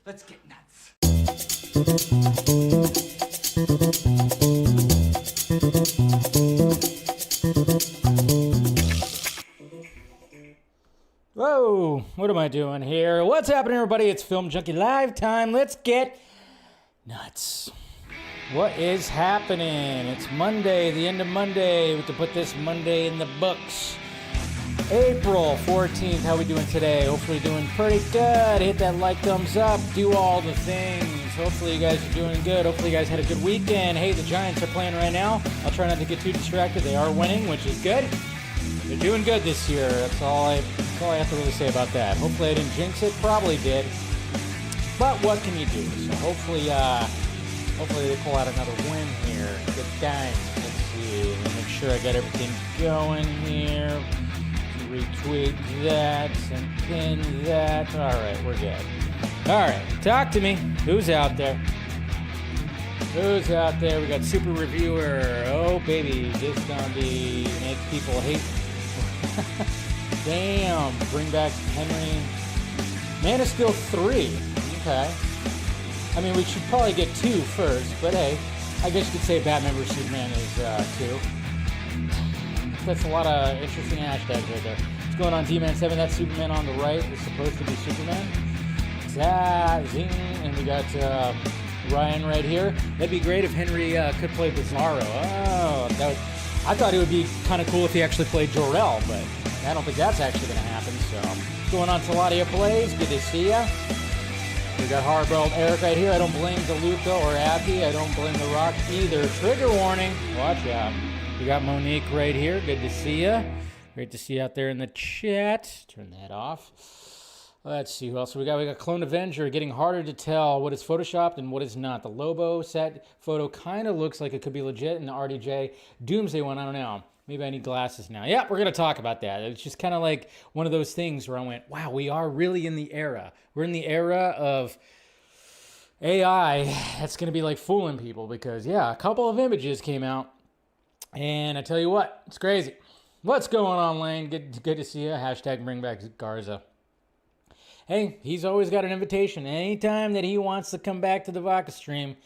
Let's get nuts. Whoa, what am I doing here? What's happening, everybody? It's Film Junkie Live time. Let's get nuts. What is happening? It's Monday, the end of Monday. We have to put this Monday in the books. April 14th, how we doing today? Hopefully doing pretty good. Hit that like, thumbs up, do all the things. Hopefully you guys are doing good. Hopefully you guys had a good weekend. Hey, the Giants are playing right now. I'll try not to get too distracted. They are winning, which is good. They're doing good this year. That's all I have to really say about that. Hopefully I didn't jinx it. Probably did. But what can you do? So hopefully they pull out another win here. Good times. Let's see. Let me make sure I got everything going here. Retweet that and pin that. All right, we're good. All right, talk to me. Who's out there? Who's out there? We got Super Reviewer. Oh, baby, this gonna be make people hate. Damn, bring back Henry. Man of Steel 3. Okay. I mean, we should probably get 2 first, but hey, I guess you could say Batman vs. Superman is 2. That's a lot of interesting hashtags right there. What's going on, D-Man 7? That's Superman on the right. It's supposed to be Superman. Zing. And we got Ryan right here. That'd be great if Henry could play Bizarro. Oh, I thought it would be kind of cool if he actually played Jor-El, but I don't think that's actually going to happen. So, what's going on, Taladia Plays? Good to see ya. We got Hardboiled Eric right here. I don't blame the Luca or Abdy. I don't blame The Rock either. Trigger warning. Watch out. We got Monique right here. Good to see ya. Great to see you out there in the chat. Turn that off. Let's see who else we got. We got Clone Avenger. Getting harder to tell what is photoshopped and what is not. The Lobo set photo kind of looks like it could be legit, and the RDJ Doomsday one, I don't know. Maybe I need glasses now. Yeah, we're going to talk about that. It's just kind of like one of those things where I went, wow, we are really in the era. We're in the era of AI. That's going to be like fooling people because, yeah, a couple of images came out. And I tell you what, it's crazy. What's going on, Lane? Good to see you. Hashtag bring back Garza. Hey, he's always got an invitation. Anytime that he wants to come back to the Vodka stream,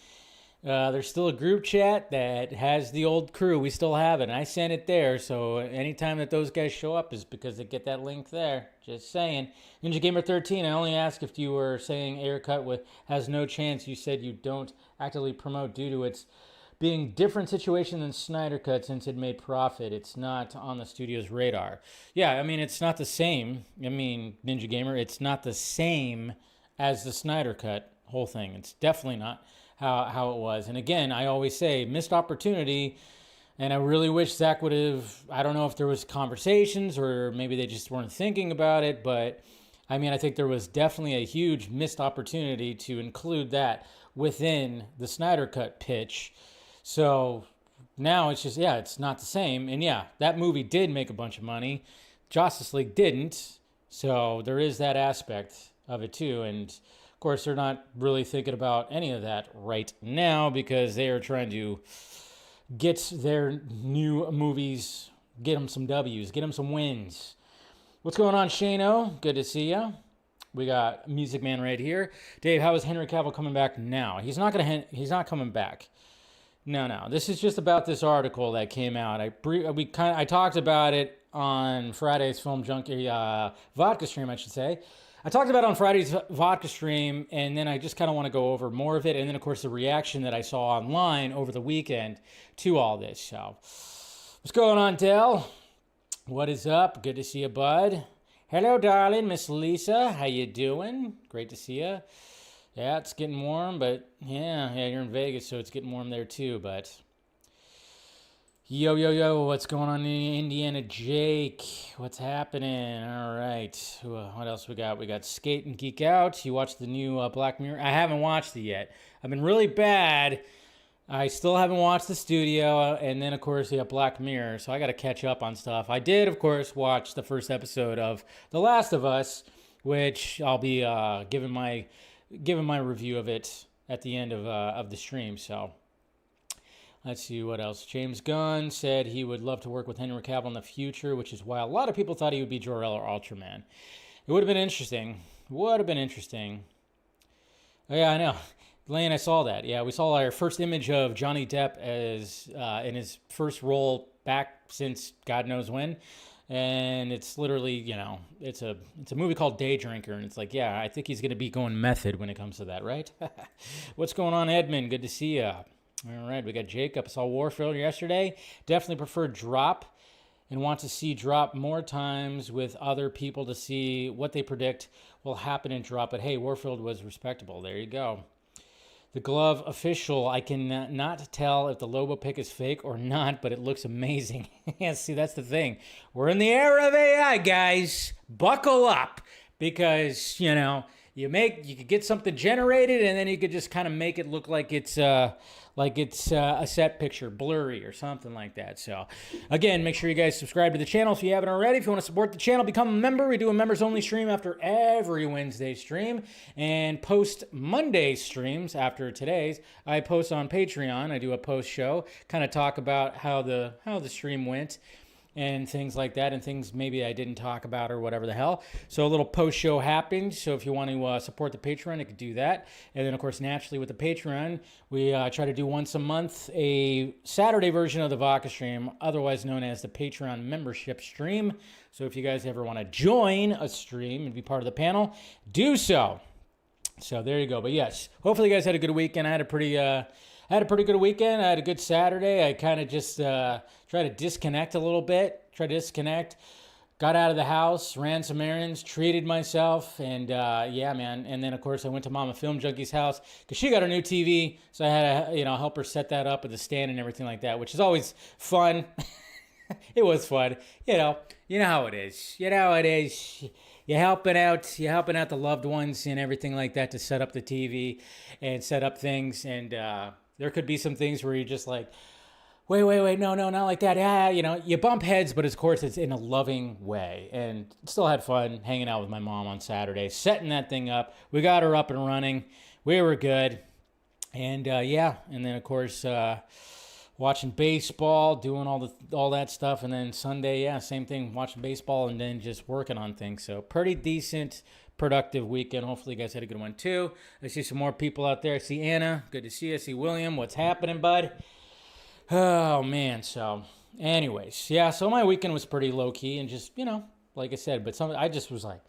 there's still a group chat that has the old crew. We still have it. And I sent it there. So anytime that those guys show up is because they get that link there. Just saying. Ninja Gamer 13, I only asked if you were saying Air Cut with has no chance. You said you don't actively promote due to its being different situation than Snyder Cut since it made profit. It's not on the studio's radar. Yeah, I mean, it's not the same. I mean, Ninja Gamer, it's not the same as the Snyder Cut whole thing. It's definitely not how it was. And again, I always say missed opportunity. And I really wish Zack would have, I don't know if there was conversations or maybe they just weren't thinking about it. But I mean, I think there was definitely a huge missed opportunity to include that within the Snyder Cut pitch. So now it's just, yeah, it's not the same. And yeah, that movie did make a bunch of money. Justice League didn't. So there is that aspect of it too. And of course, they're not really thinking about any of that right now because they are trying to get their new movies, get them some W's, get them some wins. What's going on, Shano? Good to see ya. We got Music Man right here. Dave, how is Henry Cavill coming back now? He's not coming back. No. This is just about this article that came out. I talked about it on Friday's Film Junkie vodka stream, I should say. I talked about it on Friday's vodka stream, and then I just kind of want to go over more of it, and then of course the reaction that I saw online over the weekend to all this. So, what's going on, Dell? What is up? Good to see you, bud. Hello, darling, Miss Lisa. How you doing? Great to see you. Yeah, it's getting warm, but yeah, you're in Vegas, so it's getting warm there too, but yo, what's going on in Indiana? Jake, what's happening? All right, what else we got? We got Skate and Geek Out. You watched the new Black Mirror? I haven't watched it yet. I've been really bad. I still haven't watched the studio, and then, of course, you have Black Mirror, so I got to catch up on stuff. I did, of course, watch the first episode of The Last of Us, which I'll be giving my review of it at the end of the stream. So let's see what else. James Gunn said he would love to work with Henry Cavill in the future, which is why a lot of people thought he would be Jor-El or Ultraman. It would have been interesting. Oh, yeah, I know. Lane, I saw that. Yeah, we saw our first image of Johnny Depp as in his first role back since God knows when. And it's literally, it's a movie called Day Drinker, and it's like, yeah, I think he's going to be going method when it comes to that, right? What's going on, Edmund? Good to see you. All right, we got Jacob. I saw Warfield yesterday. Definitely prefer Drop and want to see Drop more times with other people to see what they predict will happen in Drop. But hey, Warfield was respectable. There you go. The glove official, I can not tell if the Lobo pick is fake or not, but it looks amazing. Yeah, see, that's the thing. We're in the era of AI, guys. Buckle up, because, you could get something generated, and then you could just kind of make it look like it's a set picture, blurry or something like that. So, again, make sure you guys subscribe to the channel if you haven't already. If you want to support the channel, become a member. We do a members-only stream after every Wednesday stream, and post Monday streams after today's. I post on Patreon. I do a post show, kind of talk about how the stream went and things like that, and things maybe I didn't talk about or whatever the hell. So a little post-show happens. So if you want to support the Patreon, you could do that. And then, of course, naturally with the Patreon, we try to do once a month a Saturday version of the Vodka stream, otherwise known as the Patreon membership stream. So if you guys ever want to join a stream and be part of the panel, do so. So there you go. But yes, hopefully you guys had a good weekend. I had a pretty good weekend. I had a good Saturday. I kind of just tried to disconnect a little bit. Got out of the house, ran some errands, treated myself, and yeah, man. And then, of course, I went to Mama Film Junkie's house because she got a new TV, so I had to, help her set that up with the stand and everything like that, which is always fun. It was fun. You know how it is. You're helping out the loved ones and everything like that to set up the TV and set up things, and there could be some things where you're just like, wait, no, not like that. Yeah, you bump heads, but of course it's in a loving way. And still had fun hanging out with my mom on Saturday, setting that thing up. We got her up and running. We were good. And yeah, and then of course watching baseball, doing all that stuff. And then Sunday, yeah, same thing, watching baseball and then just working on things. So pretty decent, productive weekend. Hopefully you guys had a good one too. I see some more people out there. I see Anna. Good to see you. I see William. What's happening, bud? Oh, man. So, anyways, yeah, so my weekend was pretty low-key and just, like I said, but I just was like,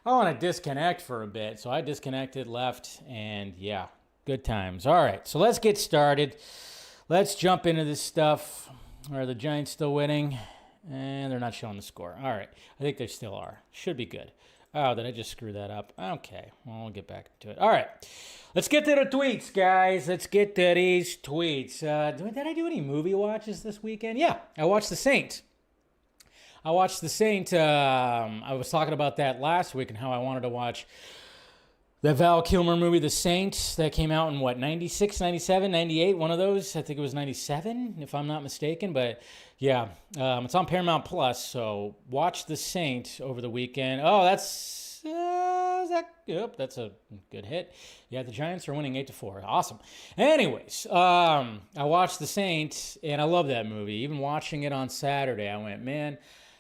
I want to disconnect for a bit. So I disconnected, left, and yeah, good times. All right, so let's get started. Let's jump into this stuff. Are the Giants still winning? And they're not showing the score. All right, I think they still are. Should be good. Oh, did I just screw that up? Okay, well, we'll get back to it. All right, let's get to the tweets, guys. Let's get to these tweets. Did I do any movie watches this weekend? Yeah, I watched The Saint. I was talking about that last week and how I wanted to watch the Val Kilmer movie, The Saint, that came out in, 96, 97, 98, one of those. I think it was 97, if I'm not mistaken. But, yeah, it's on Paramount Plus, so watch The Saint over the weekend. Oh, that's Zack. Yep, that's a good hit. Yeah, the Giants are winning 8-4. Awesome. Anyways, I watched The Saint, and I love that movie. Even watching it on Saturday, I went, man,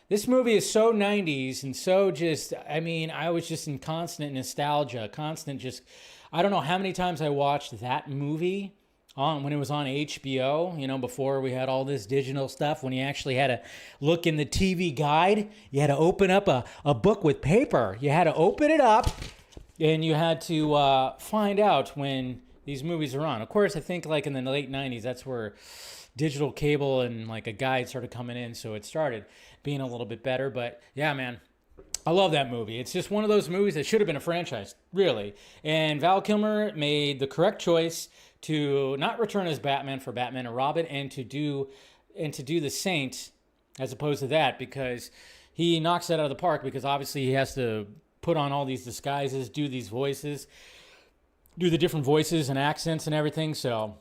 this movie is so 90s and so I was just in constant nostalgia, I don't know how many times I watched that movie when it was on HBO, before we had all this digital stuff, when you actually had to look in the TV guide. You had to open up a book with paper. You had to open it up, and you had to find out when these movies are on. Of course, I think like in the late 90s, that's where digital cable and like a guide started coming in, so it started being a little bit better. But yeah, man, I love that movie. It's just one of those movies that should have been a franchise, really. And Val Kilmer made the correct choice to not return as Batman for Batman and Robin, and to do The Saint as opposed to that, because he knocks that out of the park, because obviously he has to put on all these disguises, do these voices, do the different voices and accents and everything. So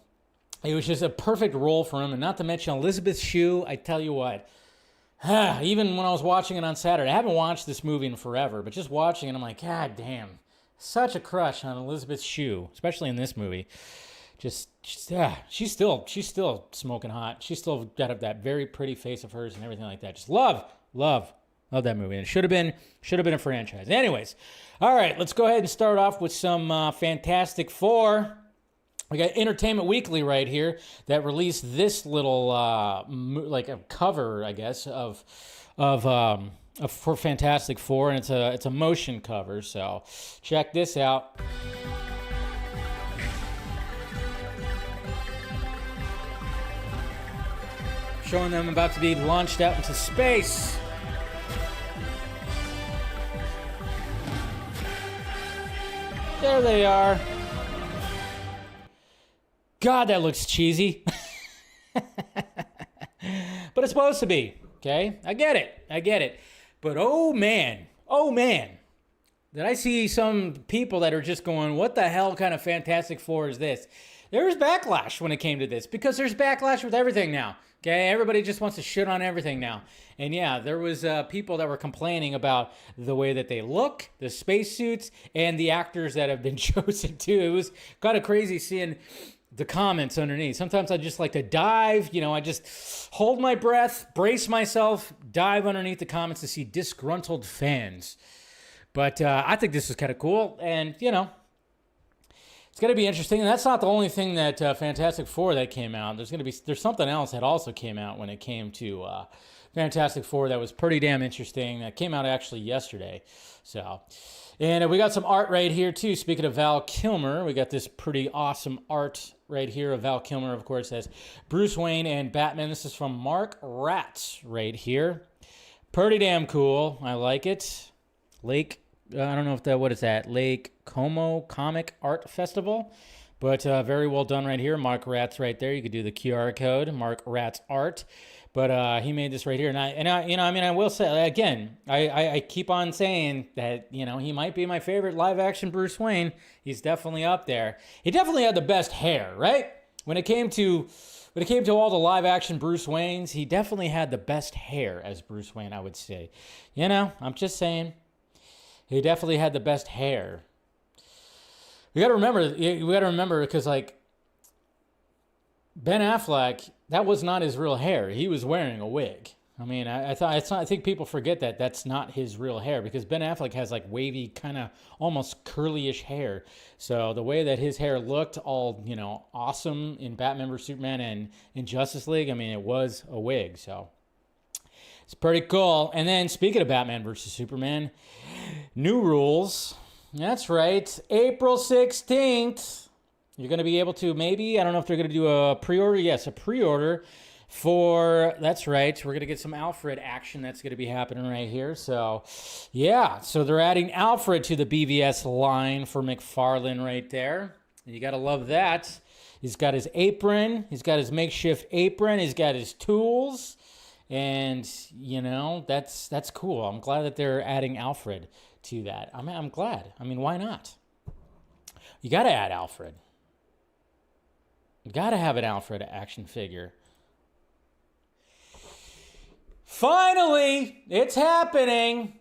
it was just a perfect role for him. And not to mention Elizabeth Shue, I tell you what, even when I was watching it on Saturday, I haven't watched this movie in forever, but just watching it, I'm like, God damn, such a crush on Elizabeth Shue, especially in this movie. She's still smoking hot. She's still got that very pretty face of hers and everything like that. Just love Love that movie. And it should have been a franchise. Anyways, all right, let's go ahead and start off with some Fantastic Four. We got Entertainment Weekly right here that released this little like a cover, I guess, for Fantastic Four, and it's a motion cover. So check this out. Showing them about to be launched out into space. There they are. God, that looks cheesy. But it's supposed to be, okay? I get it. But oh man, did I see some people that are just going, what the hell kind of Fantastic Four is this? There was backlash when it came to this, because there's backlash with everything now, okay? Everybody just wants to shit on everything now. And yeah, there was people that were complaining about the way that they look, the spacesuits, and the actors that have been chosen too. It was kind of crazy seeing the comments underneath. Sometimes I just like to dive, I just hold my breath, brace myself, dive underneath the comments to see disgruntled fans. But I think this is kind of cool, and it's going to be interesting. And that's not the only thing that Fantastic Four that came out. There's something else that also came out when it came to Fantastic Four that was pretty damn interesting. That came out actually yesterday. So. And we got some art right here, too. Speaking of Val Kilmer, we got this pretty awesome art right here of Val Kilmer, of course, as Bruce Wayne and Batman. This is from Mark Ratz right here. Pretty damn cool. I like it. I don't know if what is that? Lake Como Comic Art Festival. But very well done right here. Mark Ratz right there. You could do the QR code, Mark Ratz Art. But he made this right here, and I will say again, I keep on saying that he might be my favorite live action Bruce Wayne. He's definitely up there. He definitely had the best hair, right? When it came to all the live action Bruce Waynes, he definitely had the best hair as Bruce Wayne, I would say. I'm just saying, he definitely had the best hair. We got to remember because Ben Affleck, that was not his real hair. He was wearing a wig. I think people forget that that's not his real hair, because Ben Affleck has wavy, kind of almost curly-ish hair. So the way that his hair looked all, awesome in Batman vs. Superman and in Justice League, it was a wig. So it's pretty cool. And then speaking of Batman vs. Superman, new rules. That's right. April 16th. You're going to be able to I don't know if they're going to do a pre-order. Yes, a pre-order for, that's right. We're going to get some Alfred action that's going to be happening right here. So, yeah. So they're adding Alfred to the BVS line for McFarlane right there. You got to love that. He's got his apron. He's got his makeshift apron. He's got his tools. And, that's cool. I'm glad that they're adding Alfred to that. I'm glad. Why not? You got to add Alfred. Got to have an Alfred action figure. Finally, it's happening.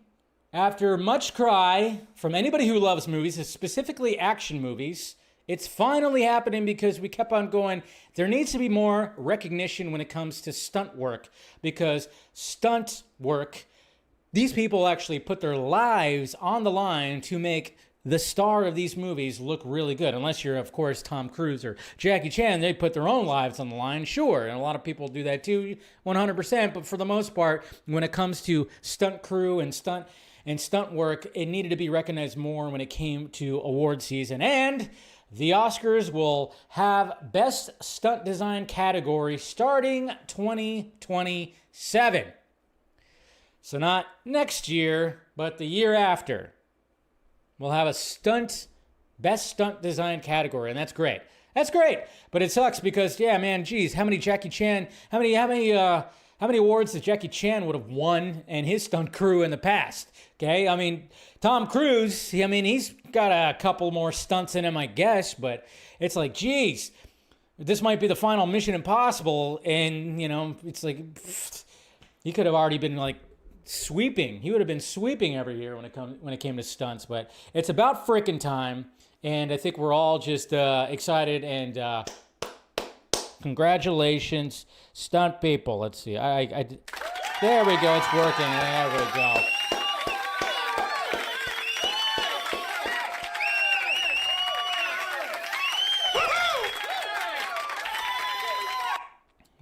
After much cry from anybody who loves movies, specifically action movies, it's finally happening, because we kept on going, there needs to be more recognition when it comes to stunt work, because stunt work, these people actually put their lives on the line to make the star of these movies look really good. Unless you're, of course, Tom Cruise or Jackie Chan, they put their own lives on the line, sure. And a lot of people do that too, 100%. But for the most part, when it comes to stunt crew and stunt work, it needed to be recognized more when it came to award season. And the Oscars will have Best Stunt Design category starting 2027. So not next year, but the year after. We'll have a best stunt design category, and that's great. That's great, but it sucks because, how many Jackie Chan, how many awards that Jackie Chan would have won and his stunt crew in the past? Okay, Tom Cruise, he's got a couple more stunts in him, I guess, but it's this might be the final Mission Impossible, and it's he could have already been sweeping. He would have been sweeping every year when it came to stunts, but it's about frickin' time, and I think we're all just excited, and congratulations, stunt people. Let's see. There we go. It's working. There we go.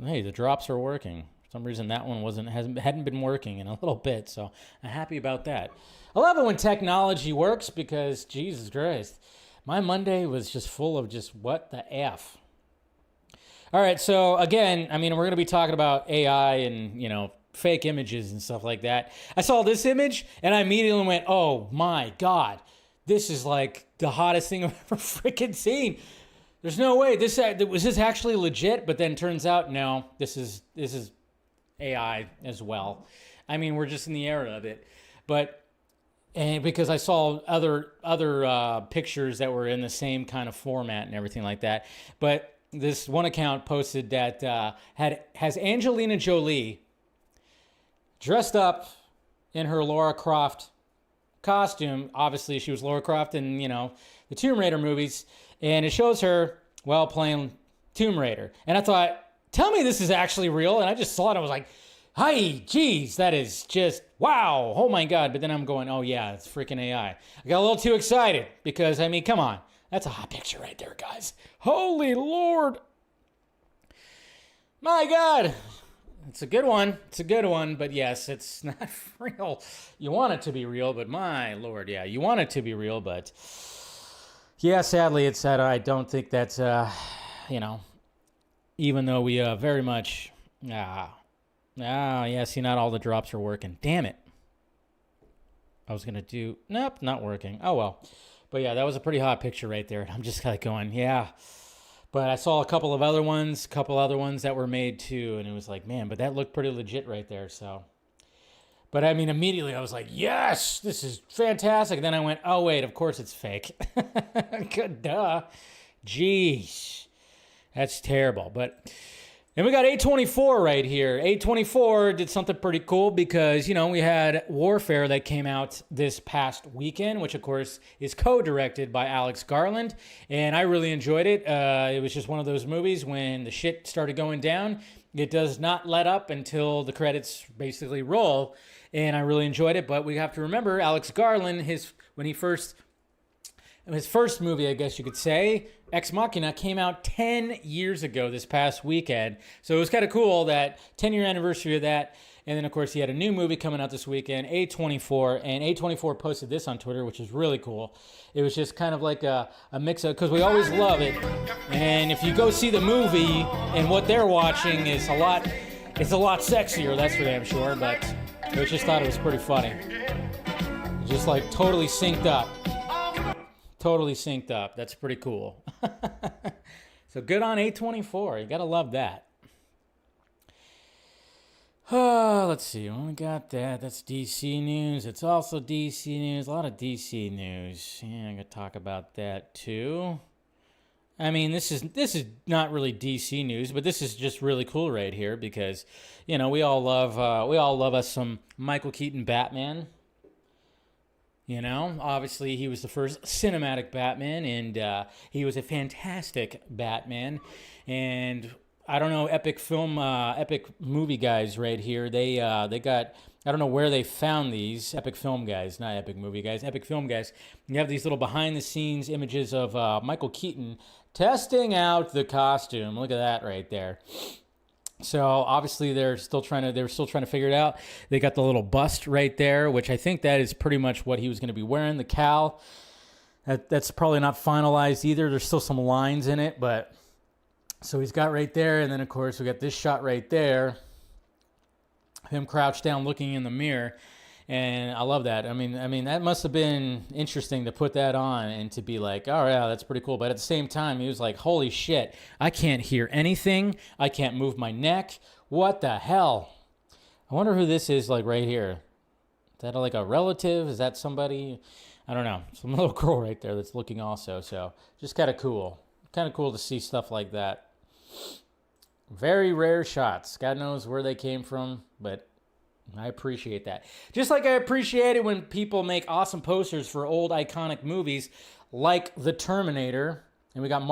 Hey, the drops are working. For some reason, that one hadn't been working in a little bit, so I'm happy about that. I love it when technology works because, Jesus Christ, my Monday was just full of just what the F. All right, so again, I mean, we're going to be talking about AI and, you know, fake images and stuff like that. I saw this image, and I immediately went, oh, my God. This is like the hottest thing I've ever freaking seen. There's no way. Was this actually legit? But then turns out, no, this is AI as well. I mean, we're just in the era of it. And because I saw other pictures that were in the same kind of format and everything like that. But this one account posted that has Angelina Jolie dressed up in her Lara Croft costume. Obviously, she was Lara Croft in, you know, the Tomb Raider movies. And it shows her, well, playing Tomb Raider. And I thought, tell me this is actually real. And I just saw it. I was like, hi, geez, that is just, wow. Oh, my God. But then I'm going, oh, yeah, it's freaking AI. I got a little too excited because, I mean, come on. That's a hot picture right there, guys. Holy Lord. My God. It's a good one. It's a good one. But, yes, it's not real. You want it to be real, but my Lord, yeah, you want it to be real, but... Yeah, sadly, it's sad. I don't think that's, you know, even though we very much, yeah, see, not all the drops are working. Damn it. I was going to do, nope, not working. Oh, well. But yeah, that was a pretty hot picture right there. I'm just kind of going, yeah. But I saw a couple other ones that were made too. And it was like, man, but that looked pretty legit right there. So. But I mean, immediately I was like, yes, this is fantastic. Then I went, oh, wait, of course it's fake. Good, duh. Jeez. That's terrible. But then we got A24 right here. A24 did something pretty cool because, you know, we had Warfare that came out this past weekend, which, of course, is co-directed by Alex Garland. And I really enjoyed it. It was just one of those movies when the shit started going down. It does not let up until the credits basically roll. And I really enjoyed it, but we have to remember Alex Garland, his first movie, I guess you could say, Ex Machina, came out 10 years ago this past weekend. So it was kind of cool that 10-year anniversary of that. And then, of course, he had a new movie coming out this weekend, A24. And A24 posted this on Twitter, which is really cool. It was just kind of like a mix of, because we always love it. And if you go see the movie and what they're watching is it's a lot sexier, that's for damn sure, but... I just thought it was pretty funny. Just like totally synced up. Totally synced up. That's pretty cool. So good on A24. You gotta love that. Let's see. We got that. That's DC news. It's also DC news. A lot of DC news. Yeah, I'm gonna talk about that too. I mean, this is not really DC news, but this is just really cool right here because, you know, we all love us some Michael Keaton Batman. You know, obviously he was the first cinematic Batman, and he was a fantastic Batman. And I don't know, epic movie guys right here. They got. I don't know where they found these epic film guys, not epic movie guys, epic film guys. You have these little behind the scenes images of Michael Keaton testing out the costume. Look at that right there. So obviously they were still trying to figure it out. They got the little bust right there, which I think that is pretty much what he was going to be wearing. The cowl. That's probably not finalized either. There's still some lines in it, but so he's got right there, and then of course we got this shot right there. Him crouched down looking in the mirror, and I love that. I mean that must have been interesting to put that on and to be like, oh yeah, that's pretty cool. But at the same time, he was like, holy shit, I can't hear anything. I can't move my neck. What the hell? I wonder who this is, like right here. Is that like a relative? Is that somebody? I don't know. Some little girl right there that's looking also. So just kind of cool. Kind of cool to see stuff like that. Very rare shots. God knows where they came from, but I appreciate that. Just like I appreciate it when people make awesome posters for old iconic movies like The Terminator. And we got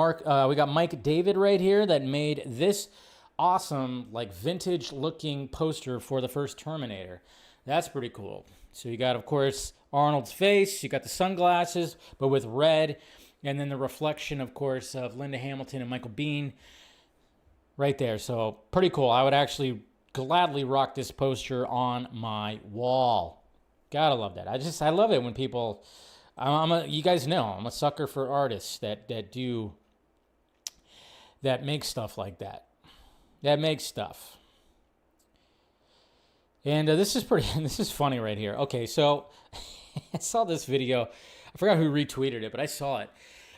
Mike David right here that made this awesome, like vintage looking poster for the first Terminator. That's pretty cool. So you got, of course, Arnold's face, you got the sunglasses, but with red, and then the reflection, of course, of Linda Hamilton and Michael Biehn right there. So pretty cool. I would actually gladly rock this poster on my wall. Gotta love that. I love it when people, you guys know, I'm a sucker for artists that make stuff like that. That makes stuff. And this is funny right here. Okay, so I saw this video. I forgot who retweeted it, but I saw it.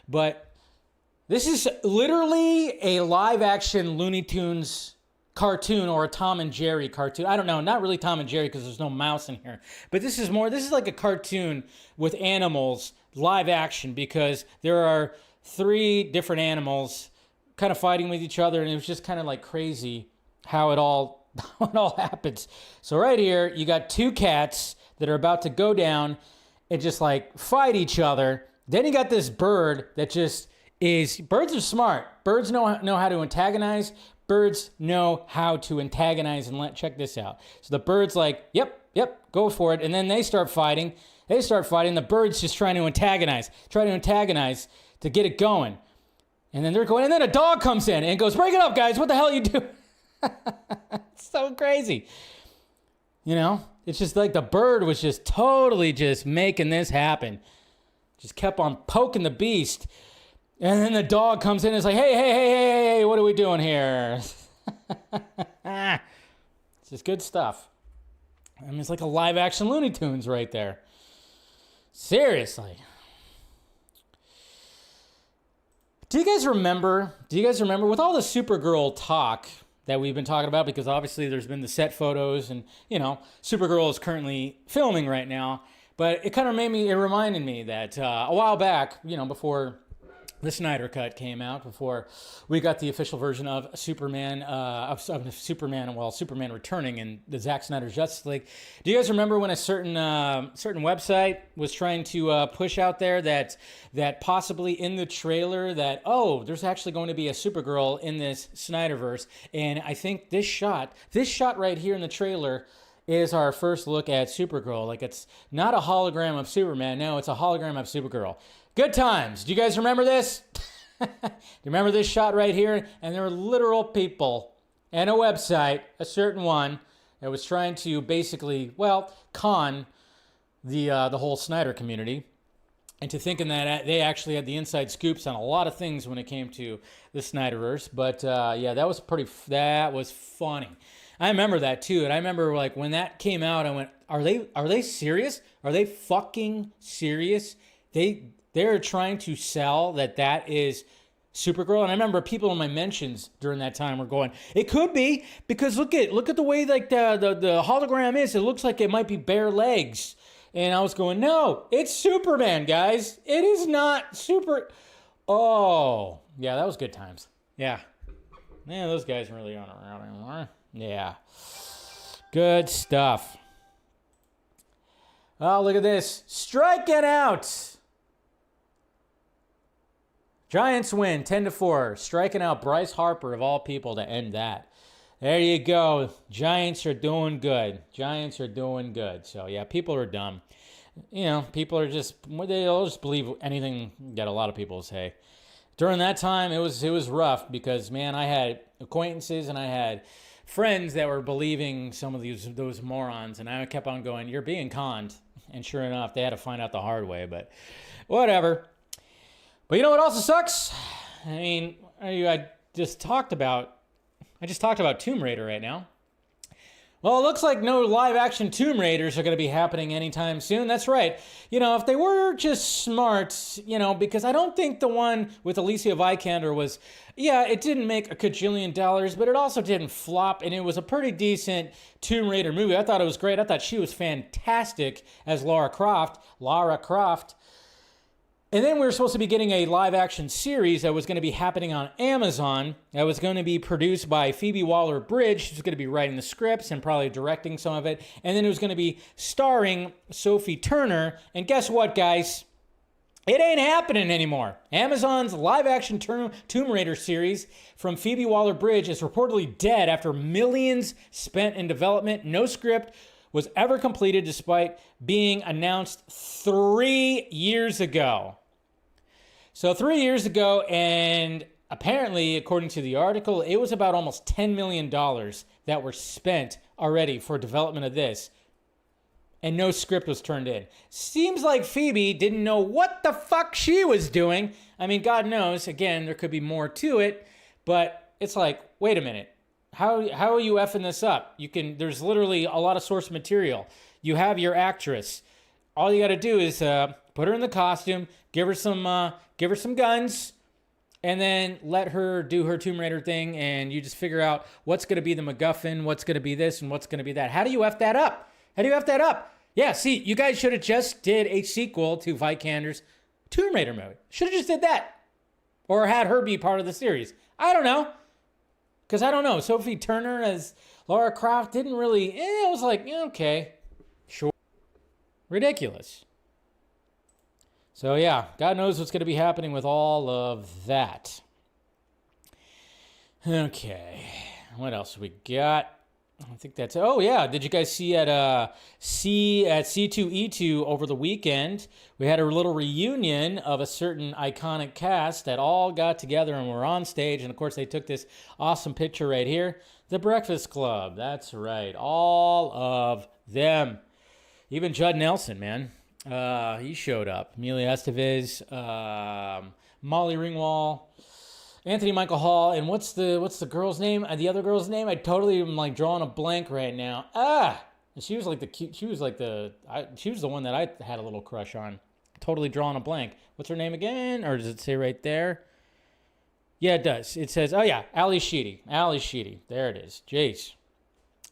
But this is literally a live-action Looney Tunes cartoon or a Tom and Jerry cartoon. I don't know, not really Tom and Jerry because there's no mouse in here. But this is like a cartoon with animals, live action, because there are 3 different animals kind of fighting with each other, and it was just kind of like crazy how it all happens. So right here, you got 2 cats that are about to go down and just like fight each other. Then you got this bird that just is, birds are smart. Birds know how to antagonize. Birds know how to antagonize, and check this out. So the bird's like, yep, go for it. And then they start fighting. The bird's just trying to antagonize to get it going. And then they're going, and then a dog comes in and goes, break it up, guys. What the hell are you doing? It's so crazy. You know, it's just like the bird was just totally just making this happen. Just kept on poking the beast. And then the dog comes in and is like, hey, what are we doing here? It's just good stuff. I mean, it's like a live action Looney Tunes right there. Seriously. Do you guys remember with all the Supergirl talk that we've been talking about, because obviously there's been the set photos and, you know, Supergirl is currently filming right now, but it reminded me that a while back, you know, before the Snyder Cut came out, before we got the official version of Superman returning in the Zack Snyder's Justice League. Do you guys remember when a certain website was trying to push out there that possibly in the trailer that, there's actually going to be a Supergirl in this Snyderverse? And I think this shot right here in the trailer is our first look at Supergirl. Like, it's not a hologram of Superman. No, it's a hologram of Supergirl. Good times. Do you guys remember this? Do you remember this shot right here? And there were literal people and a website, a certain one, that was trying to basically, con the whole Snyder community into thinking that they actually had the inside scoops on a lot of things when it came to the Snyderverse. But that was funny. I remember that too, and I remember like when that came out, I went, "Are they serious? Are they fucking serious? They're trying to sell that is Supergirl." And I remember people in my mentions during that time were going, "It could be, because look at the way like the hologram is. It looks like it might be bare legs." And I was going, "No, it's Superman, guys. It is not super." Oh, yeah, that was good times. Yeah, those guys really aren't around anymore. Yeah, good stuff. Oh, look at this, striking out. Giants win 10-4, striking out Bryce Harper of all people to end that. There you go. Giants are doing good. So yeah, people are dumb. You know, people are they'll just believe anything that a lot of people say. During that time, it was rough because, man, I had acquaintances and I had friends that were believing some of those morons, and I kept on going, "You're being conned." And sure enough, they had to find out the hard way, but whatever. But you know what also sucks? I mean, I just talked about Tomb Raider right now. Well, it looks like no live-action Tomb Raiders are going to be happening anytime soon. That's right. You know, if they were just smart, you know, because I don't think the one with Alicia Vikander was, it didn't make a cajillion dollars, but it also didn't flop, and it was a pretty decent Tomb Raider movie. I thought it was great. I thought she was fantastic as Lara Croft. And then we were supposed to be getting a live-action series that was going to be happening on Amazon. That was going to be produced by Phoebe Waller-Bridge. She was going to be writing the scripts and probably directing some of it. And then it was going to be starring Sophie Turner. And guess what, guys? It ain't happening anymore. Amazon's live-action Tomb Raider series from Phoebe Waller-Bridge is reportedly dead after millions spent in development. No script was ever completed despite being announced 3 years ago. So 3 years ago, and apparently, according to the article, it was about almost $10 million that were spent already for development of this. And no script was turned in. Seems like Phoebe didn't know what the fuck she was doing. I mean, God knows, again, there could be more to it, but it's like, wait a minute. How are you effing this up? There's literally a lot of source material. You have your actress. All you got to do is put her in the costume, give her some guns, and then let her do her Tomb Raider thing, and you just figure out what's going to be the MacGuffin, what's going to be this, and what's going to be that. How do you F that up? Yeah, see, you guys should have just did a sequel to Vikander's Tomb Raider movie. Should have just did that. Or had her be part of the series. I don't know. Because I don't know. Sophie Turner as Lara Croft didn't really... it was like, yeah, okay. Sure. Ridiculous. So yeah, God knows what's going to be happening with all of that. Okay. What else we got? I think that's... Oh, yeah. Did you guys see at C2E2 over the weekend? We had a little reunion of a certain iconic cast that all got together and were on stage. And, of course, they took this awesome picture right here. The Breakfast Club. That's right. All of them. Even Judd Nelson, man. He showed up. Emilio Estevez, Molly Ringwald, Anthony Michael Hall, and what's the girl's name? The other girl's name? I totally am like drawing a blank right now. She was like the cute. She was the one that I had a little crush on. Totally drawing a blank. What's her name again? Or does it say right there? Yeah, it does. It says, oh yeah, Ali Sheedy. Ali Sheedy. There it is. Jace.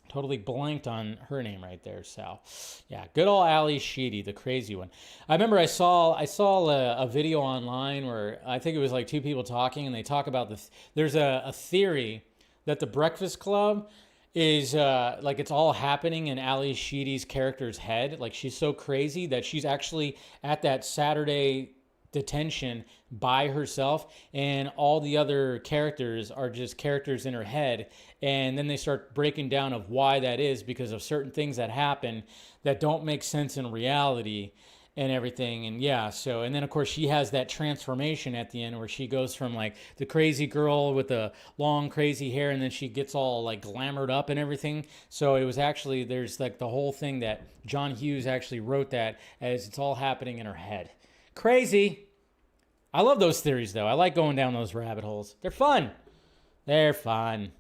Totally blanked on her name right there, Sal. Yeah, good old Ali Sheedy, the crazy one. I remember I saw a video online where I think it was like two people talking, and they talk about there's a theory that the Breakfast Club is like it's all happening in Ali Sheedy's character's head. Like she's so crazy that she's actually at that Saturday detention by herself, and all the other characters are just characters in her head. And then they start breaking down of why that is, because of certain things that happen that don't make sense in reality and everything. And yeah, so, and then of course she has that transformation at the end where she goes from like the crazy girl with the long crazy hair, and then she gets all like glamored up and everything. So it was actually, there's like the whole thing that John Hughes actually wrote that as it's all happening in her head. Crazy. I love those theories, though. I like going down those rabbit holes. They're fun. They're fun.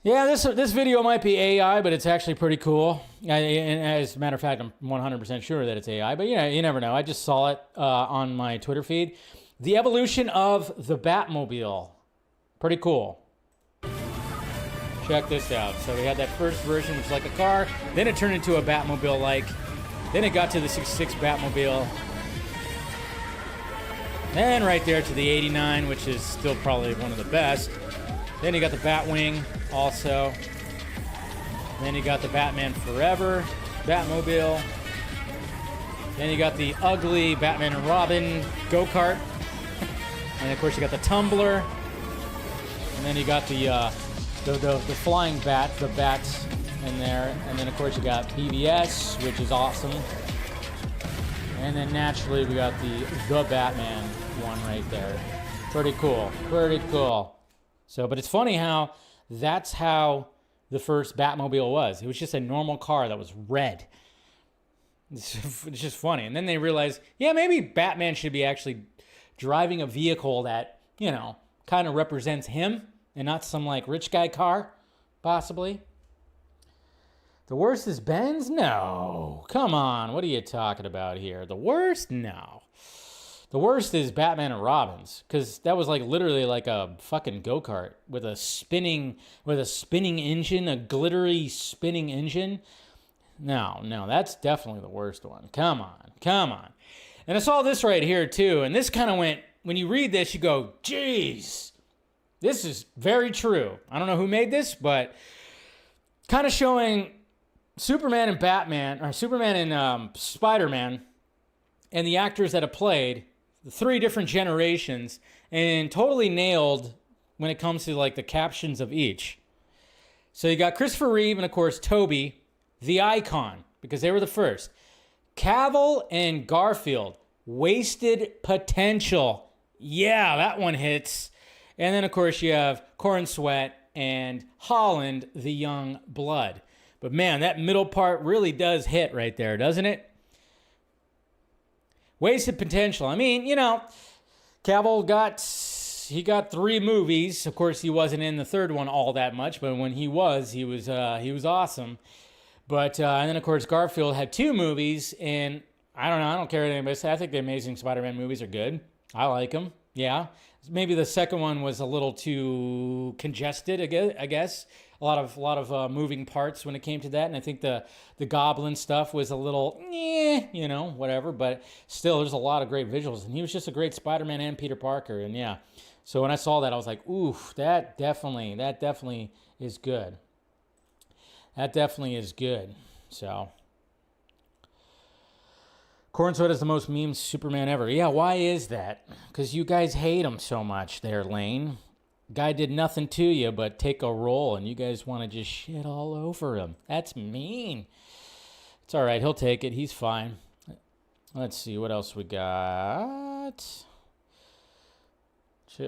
Yeah, this video might be AI, but it's actually pretty cool. And as a matter of fact, I'm 100% sure that it's AI, but you never know. I just saw it on my Twitter feed. The evolution of the Batmobile. Pretty cool. Check this out. So we had that first version, which was like a car. Then it turned into a Batmobile-like. Then it got to the 66 Batmobile. Then right there to the 89, which is still probably one of the best. Then you got the Batwing also. Then you got the Batman Forever Batmobile. Then you got the ugly Batman and Robin go-kart. And of course you got the Tumbler. And then you got the flying bat, the bats in there. And then of course you got BBS, which is awesome. And then naturally we got the Batman one right there. Pretty cool. Pretty cool. So, but it's funny how that's how the first Batmobile was. It was just a normal car that was red. It's just funny. And then they realized, yeah, maybe Batman should be actually driving a vehicle that, kind of represents him and not some like rich guy car, possibly. The worst is Benz? No. Come on. What are you talking about here? The worst? No. The worst is Batman and Robin's, because that was like literally like a fucking go-kart with a spinning engine, a glittery spinning engine. No, that's definitely the worst one. Come on. And I saw this right here too, and this kind of went, when you read this, you go, geez, this is very true. I don't know who made this, but kind of showing Superman and Batman, or Superman and Spider-Man and the actors that have played the 3 different generations and totally nailed when it comes to like the captions of each. So you got Christopher Reeve and of course Toby, the icon, because they were the first. Cavill and Garfield, wasted potential. Yeah, that one hits. And then of course you have Corn Sweat and Holland, the young blood. But man, that middle part really does hit right there, doesn't it? Wasted potential. I mean, you know, Cavill got 3 movies. Of course, he wasn't in the third one all that much, but when he was awesome. But and then of course Garfield had 2 movies, and I don't know. I don't care what anybody says. I think the Amazing Spider-Man movies are good. I like them. Yeah, maybe the second one was a little too congested. I guess a lot of moving parts when it came to that, and I think the Goblin stuff was a little, you know, whatever. But still, there's a lot of great visuals, and he was just a great Spider-Man and Peter Parker, and yeah. So when I saw that, I was like, oof, that definitely is good. That definitely is good. So. Corn Sweat is the most memed Superman ever. Yeah, why is that? Because you guys hate him so much there, Lane. Guy did nothing to you but take a role, and you guys want to just shit all over him. That's mean. It's all right. He'll take it. He's fine. Let's see what else we got.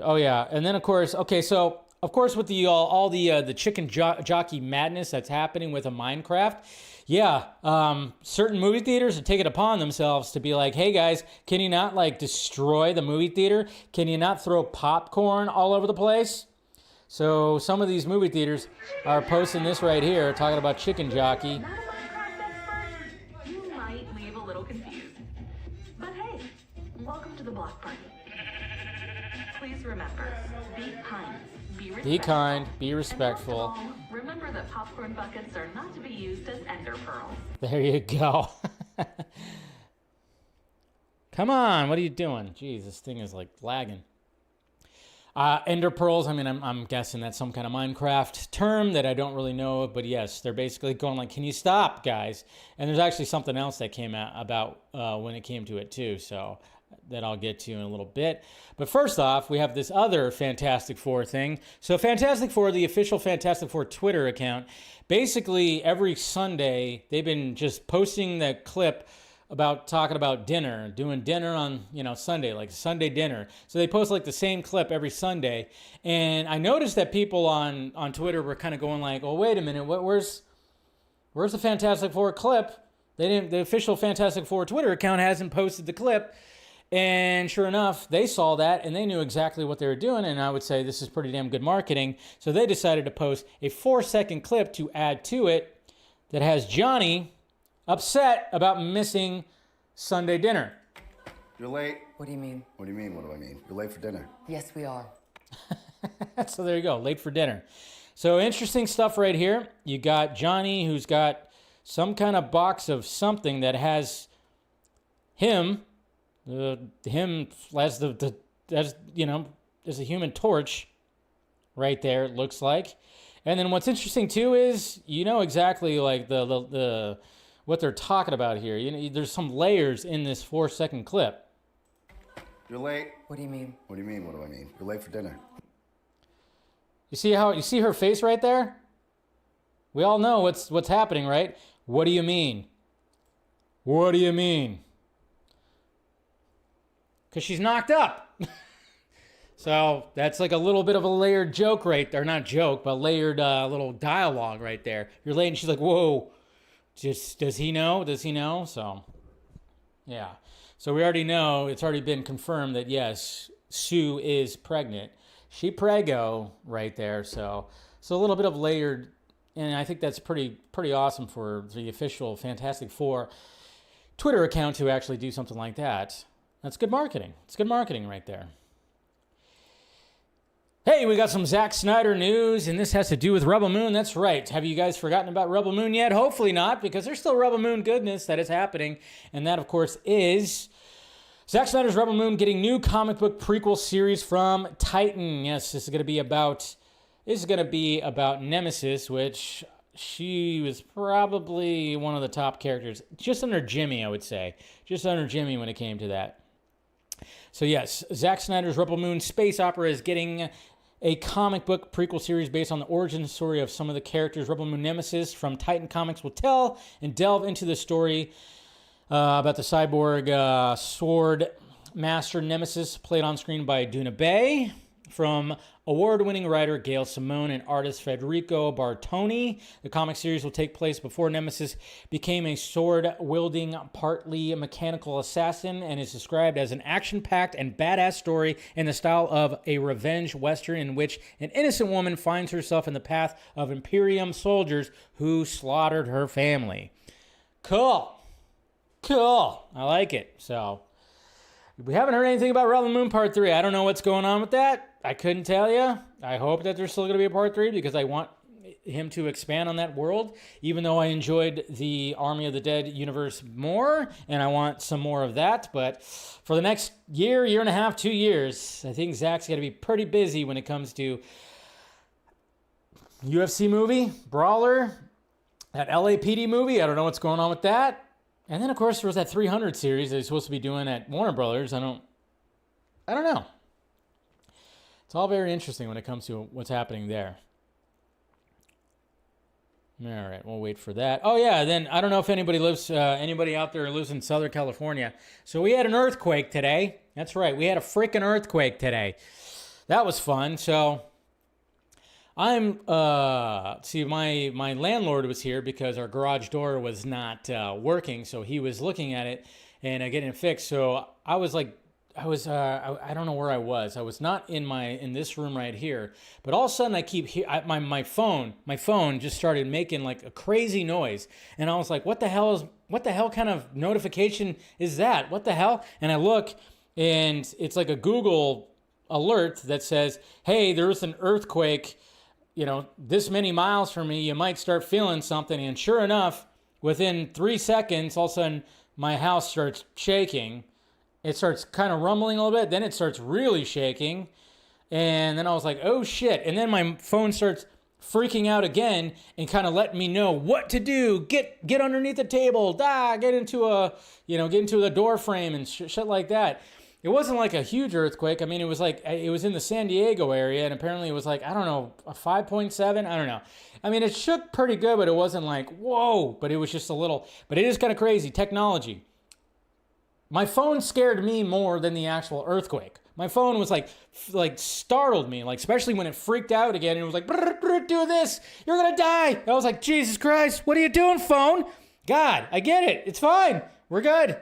Oh, yeah. And then, of course, okay, so, of course, with the all the chicken jockey madness that's happening with a Minecraft, yeah, certain movie theaters are taking it upon themselves to be like, hey, guys, can you not, like, destroy the movie theater? Can you not throw popcorn all over the place? So some of these movie theaters are posting this right here, talking about chicken jockey. Not a Minecraft expert. You might leave a little confused. But hey, welcome to the block party. Please remember, be kind, be respectful. Be kind, be respectful. Remember that popcorn buckets are not to be used as ender pearls. There you go. Come on, what are you doing? Jeez, this thing is like lagging. Ender pearls, I mean, I'm guessing that's some kind of Minecraft term that I don't really know, but yes, they're basically going like, can you stop, guys? And there's actually something else that came out about when it came to it too, so that I'll get to in a little bit. But first off, we have this other Fantastic Four thing. So Fantastic Four, the official Fantastic Four Twitter account, basically every Sunday, they've been just posting the clip about talking about dinner, doing dinner on, you know, Sunday, like Sunday dinner. So they post like the same clip every Sunday. And I noticed that people on Twitter were kind of going like, oh, wait a minute, where's the Fantastic Four clip? The official Fantastic Four Twitter account hasn't posted the clip. And sure enough, they saw that and they knew exactly what they were doing. And I would say this is pretty damn good marketing. So they decided to post a 4-second clip to add to it that has Johnny upset about missing Sunday dinner. You're late. What do you mean? What do you mean? What do I mean? You're late for dinner. Yes, we are. So there you go, late for dinner. So interesting stuff right here. You got Johnny, who's got some kind of box of something that has him as as you know, as a Human Torch right there, it looks like. And then what's interesting too is, you know, exactly like the what they're talking about here. You know, there's some layers in this 4-second clip. You're late. What do you mean? What do you mean? What do I mean? You're late for dinner. You see her face right there? We all know what's happening, right? What do you mean? What do you mean? Because she's knocked up. So that's like a little bit of a layered joke right there. Not joke, but layered little dialogue right there. You're late, and she's like, whoa. Just, does he know? Does he know? So, yeah. So we already know, it's already been confirmed that, yes, Sue is pregnant. She prego right there. So a little bit of layered, and I think that's pretty awesome for the official Fantastic Four Twitter account to actually do something like that. That's good marketing. It's good marketing right there. Hey, we got some Zack Snyder news, and this has to do with Rebel Moon. That's right. Have you guys forgotten about Rebel Moon yet? Hopefully not, because there's still Rebel Moon goodness that is happening, and that, of course, is Zack Snyder's Rebel Moon getting new comic book prequel series from Titan. Yes, this is going to be about Nemesis, which she was probably one of the top characters. Just under Jimmy, I would say. Just under Jimmy when it came to that. So yes, Zack Snyder's Rebel Moon space opera is getting a comic book prequel series based on the origin story of some of the characters. Rebel Moon Nemesis from Titan Comics will tell and delve into the story about the cyborg sword master Nemesis, played on screen by Duna Bay, from award-winning writer Gail Simone and artist Federico Bartoni. The comic series will take place before Nemesis became a sword-wielding, partly mechanical assassin, and is described as an action-packed and badass story in the style of a revenge western in which an innocent woman finds herself in the path of Imperium soldiers who slaughtered her family. Cool. I like it. So, we haven't heard anything about Rebel Moon Part 3. I don't know what's going on with that. I couldn't tell you. I hope that there's still going to be a Part 3 because I want him to expand on that world, even though I enjoyed the Army of the Dead universe more, and I want some more of that. But for the next year and a half, 2 years, I think Zack's got to be pretty busy when it comes to UFC movie, Brawler, that LAPD movie. I don't know what's going on with that. And then, of course, there was that 300 series that he's supposed to be doing at Warner Brothers. I don't know. It's all very interesting when it comes to what's happening there. All right, we'll wait for that. Oh, yeah, then I don't know if anybody out there lives in Southern California. So we had an earthquake today. That's right, we had a freaking earthquake today. That was fun. So my landlord was here because our garage door was not working, so he was looking at it and getting it fixed. So I don't know where I was. I was not in this room right here, but all of a sudden my phone just started making like a crazy noise, and I was like, what the hell kind of notification is that? What the hell? And I look, and it's like a Google alert that says, hey, there was an earthquake, this many miles from me, you might start feeling something. And sure enough, within 3 seconds, all of a sudden my house starts shaking. It starts kind of rumbling a little bit. Then it starts really shaking. And then I was like, oh shit. And then my phone starts freaking out again and kind of letting me know what to do. Get underneath the table. Get into the door frame and shit like that. It wasn't like a huge earthquake. I mean, it was in the San Diego area, and apparently it was like, I don't know, a 5.7? I don't know. I mean, it shook pretty good, but it wasn't like, whoa, but it was just a little, but it is kind of crazy. Technology. My phone scared me more than the actual earthquake. My phone was like startled me, like especially when it freaked out again, and it was like, brr, brr, do this, you're gonna die. I was like, Jesus Christ, what are you doing, phone? God, I get it. It's fine. We're good.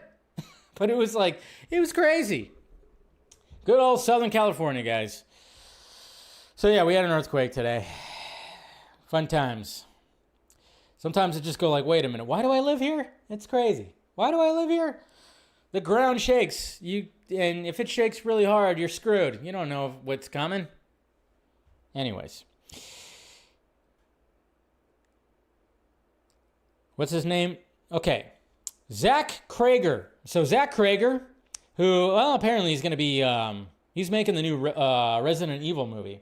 But it was crazy. Good old Southern California, guys. So yeah, we had an earthquake today. Fun times. Sometimes it just go like, wait a minute, why do I live here? It's crazy. Why do I live here? The ground shakes. And if it shakes really hard, you're screwed. You don't know what's coming. Anyways. What's his name? Okay. Zack Cregger. So Zack Cregger, who, well, apparently he's going to be, he's making the new Resident Evil movie.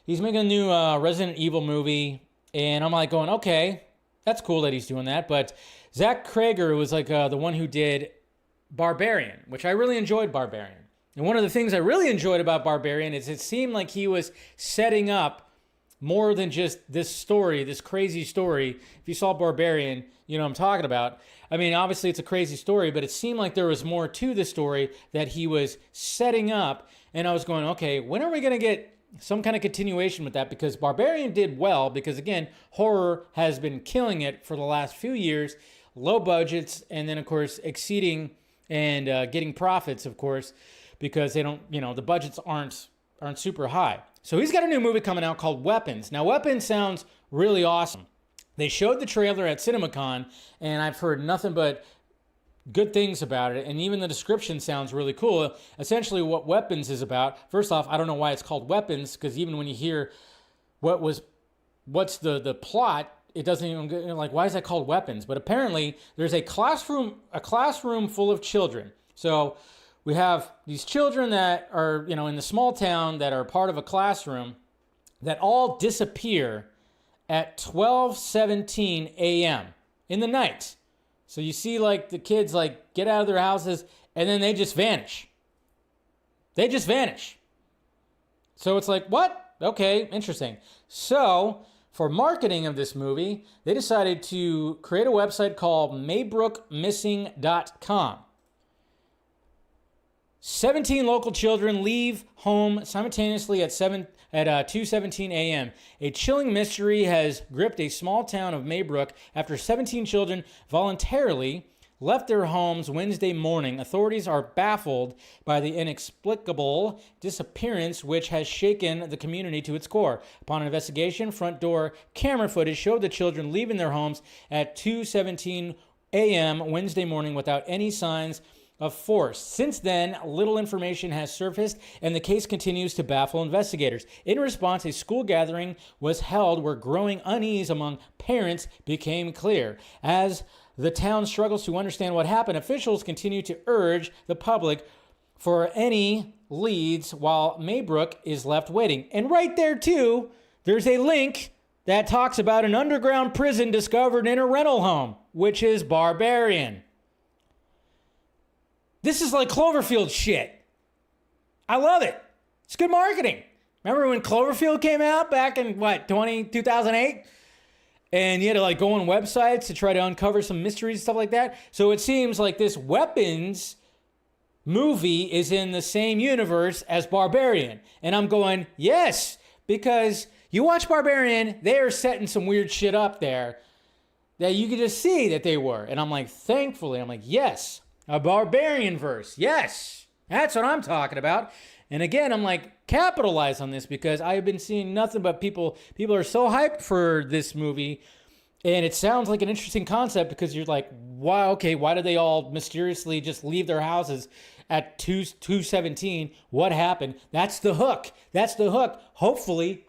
He's making a new Resident Evil movie, and I'm like going, okay, that's cool that he's doing that, but Zack Cregger was like the one who did Barbarian, which I really enjoyed Barbarian. And one of the things I really enjoyed about Barbarian is it seemed like he was setting up more than just this story, this crazy story. If you saw Barbarian, you know what I'm talking about. I mean, obviously it's a crazy story, but it seemed like there was more to the story that he was setting up. And I was going, okay, when are we going to get some kind of continuation with that? Because Barbarian did well, because again, horror has been killing it for the last few years. Low budgets, and then of course exceeding and getting profits, of course, because they don't, the budgets aren't super high. So he's got a new movie coming out called Weapons. Now, Weapons sounds really awesome. They showed the trailer at CinemaCon, and I've heard nothing but good things about it, and even the description sounds really cool. Essentially, what Weapons is about, first off, I don't know why it's called Weapons, because even when you hear what's the plot, it doesn't even, like, why is that called Weapons? But apparently, there's a classroom full of children. So we have these children that are, in the small town that are part of a classroom that all disappear at 12:17 a.m. in the night. So you see like the kids like get out of their houses and then they just vanish. They just vanish. So it's like, what? Okay, interesting. So for marketing of this movie, they decided to create a website called maybrookmissing.com. 17 local children leave home simultaneously at 2:17 a.m. A chilling mystery has gripped a small town of Maybrook after 17 children voluntarily left their homes Wednesday morning. Authorities are baffled by the inexplicable disappearance, which has shaken the community to its core. Upon investigation, front door camera footage showed the children leaving their homes at 2:17 a.m. Wednesday morning without any signs of force. Since then, little information has surfaced, and the case continues to baffle investigators. In response, a school gathering was held where growing unease among parents became clear. As the town struggles to understand what happened, officials continue to urge the public for any leads while Maybrook is left waiting. And right there, too, there's a link that talks about an underground prison discovered in a rental home, which is Barbarian. This is like Cloverfield shit. I love it. It's good marketing. Remember when Cloverfield came out back in, 2008? And you had to like go on websites to try to uncover some mysteries and stuff like that. So it seems like this Weapons movie is in the same universe as Barbarian. And I'm going, yes, because you watch Barbarian, they are setting some weird shit up there that you could just see that they were. And I'm like, thankfully, I'm like, yes. A Barbarian verse. Yes. That's what I'm talking about. And again, I'm like, capitalize on this because I've been seeing nothing but people are so hyped for this movie. And it sounds like an interesting concept because you're like, wow, okay, why did they all mysteriously just leave their houses at 2:17? What happened? That's the hook. That's the hook. Hopefully,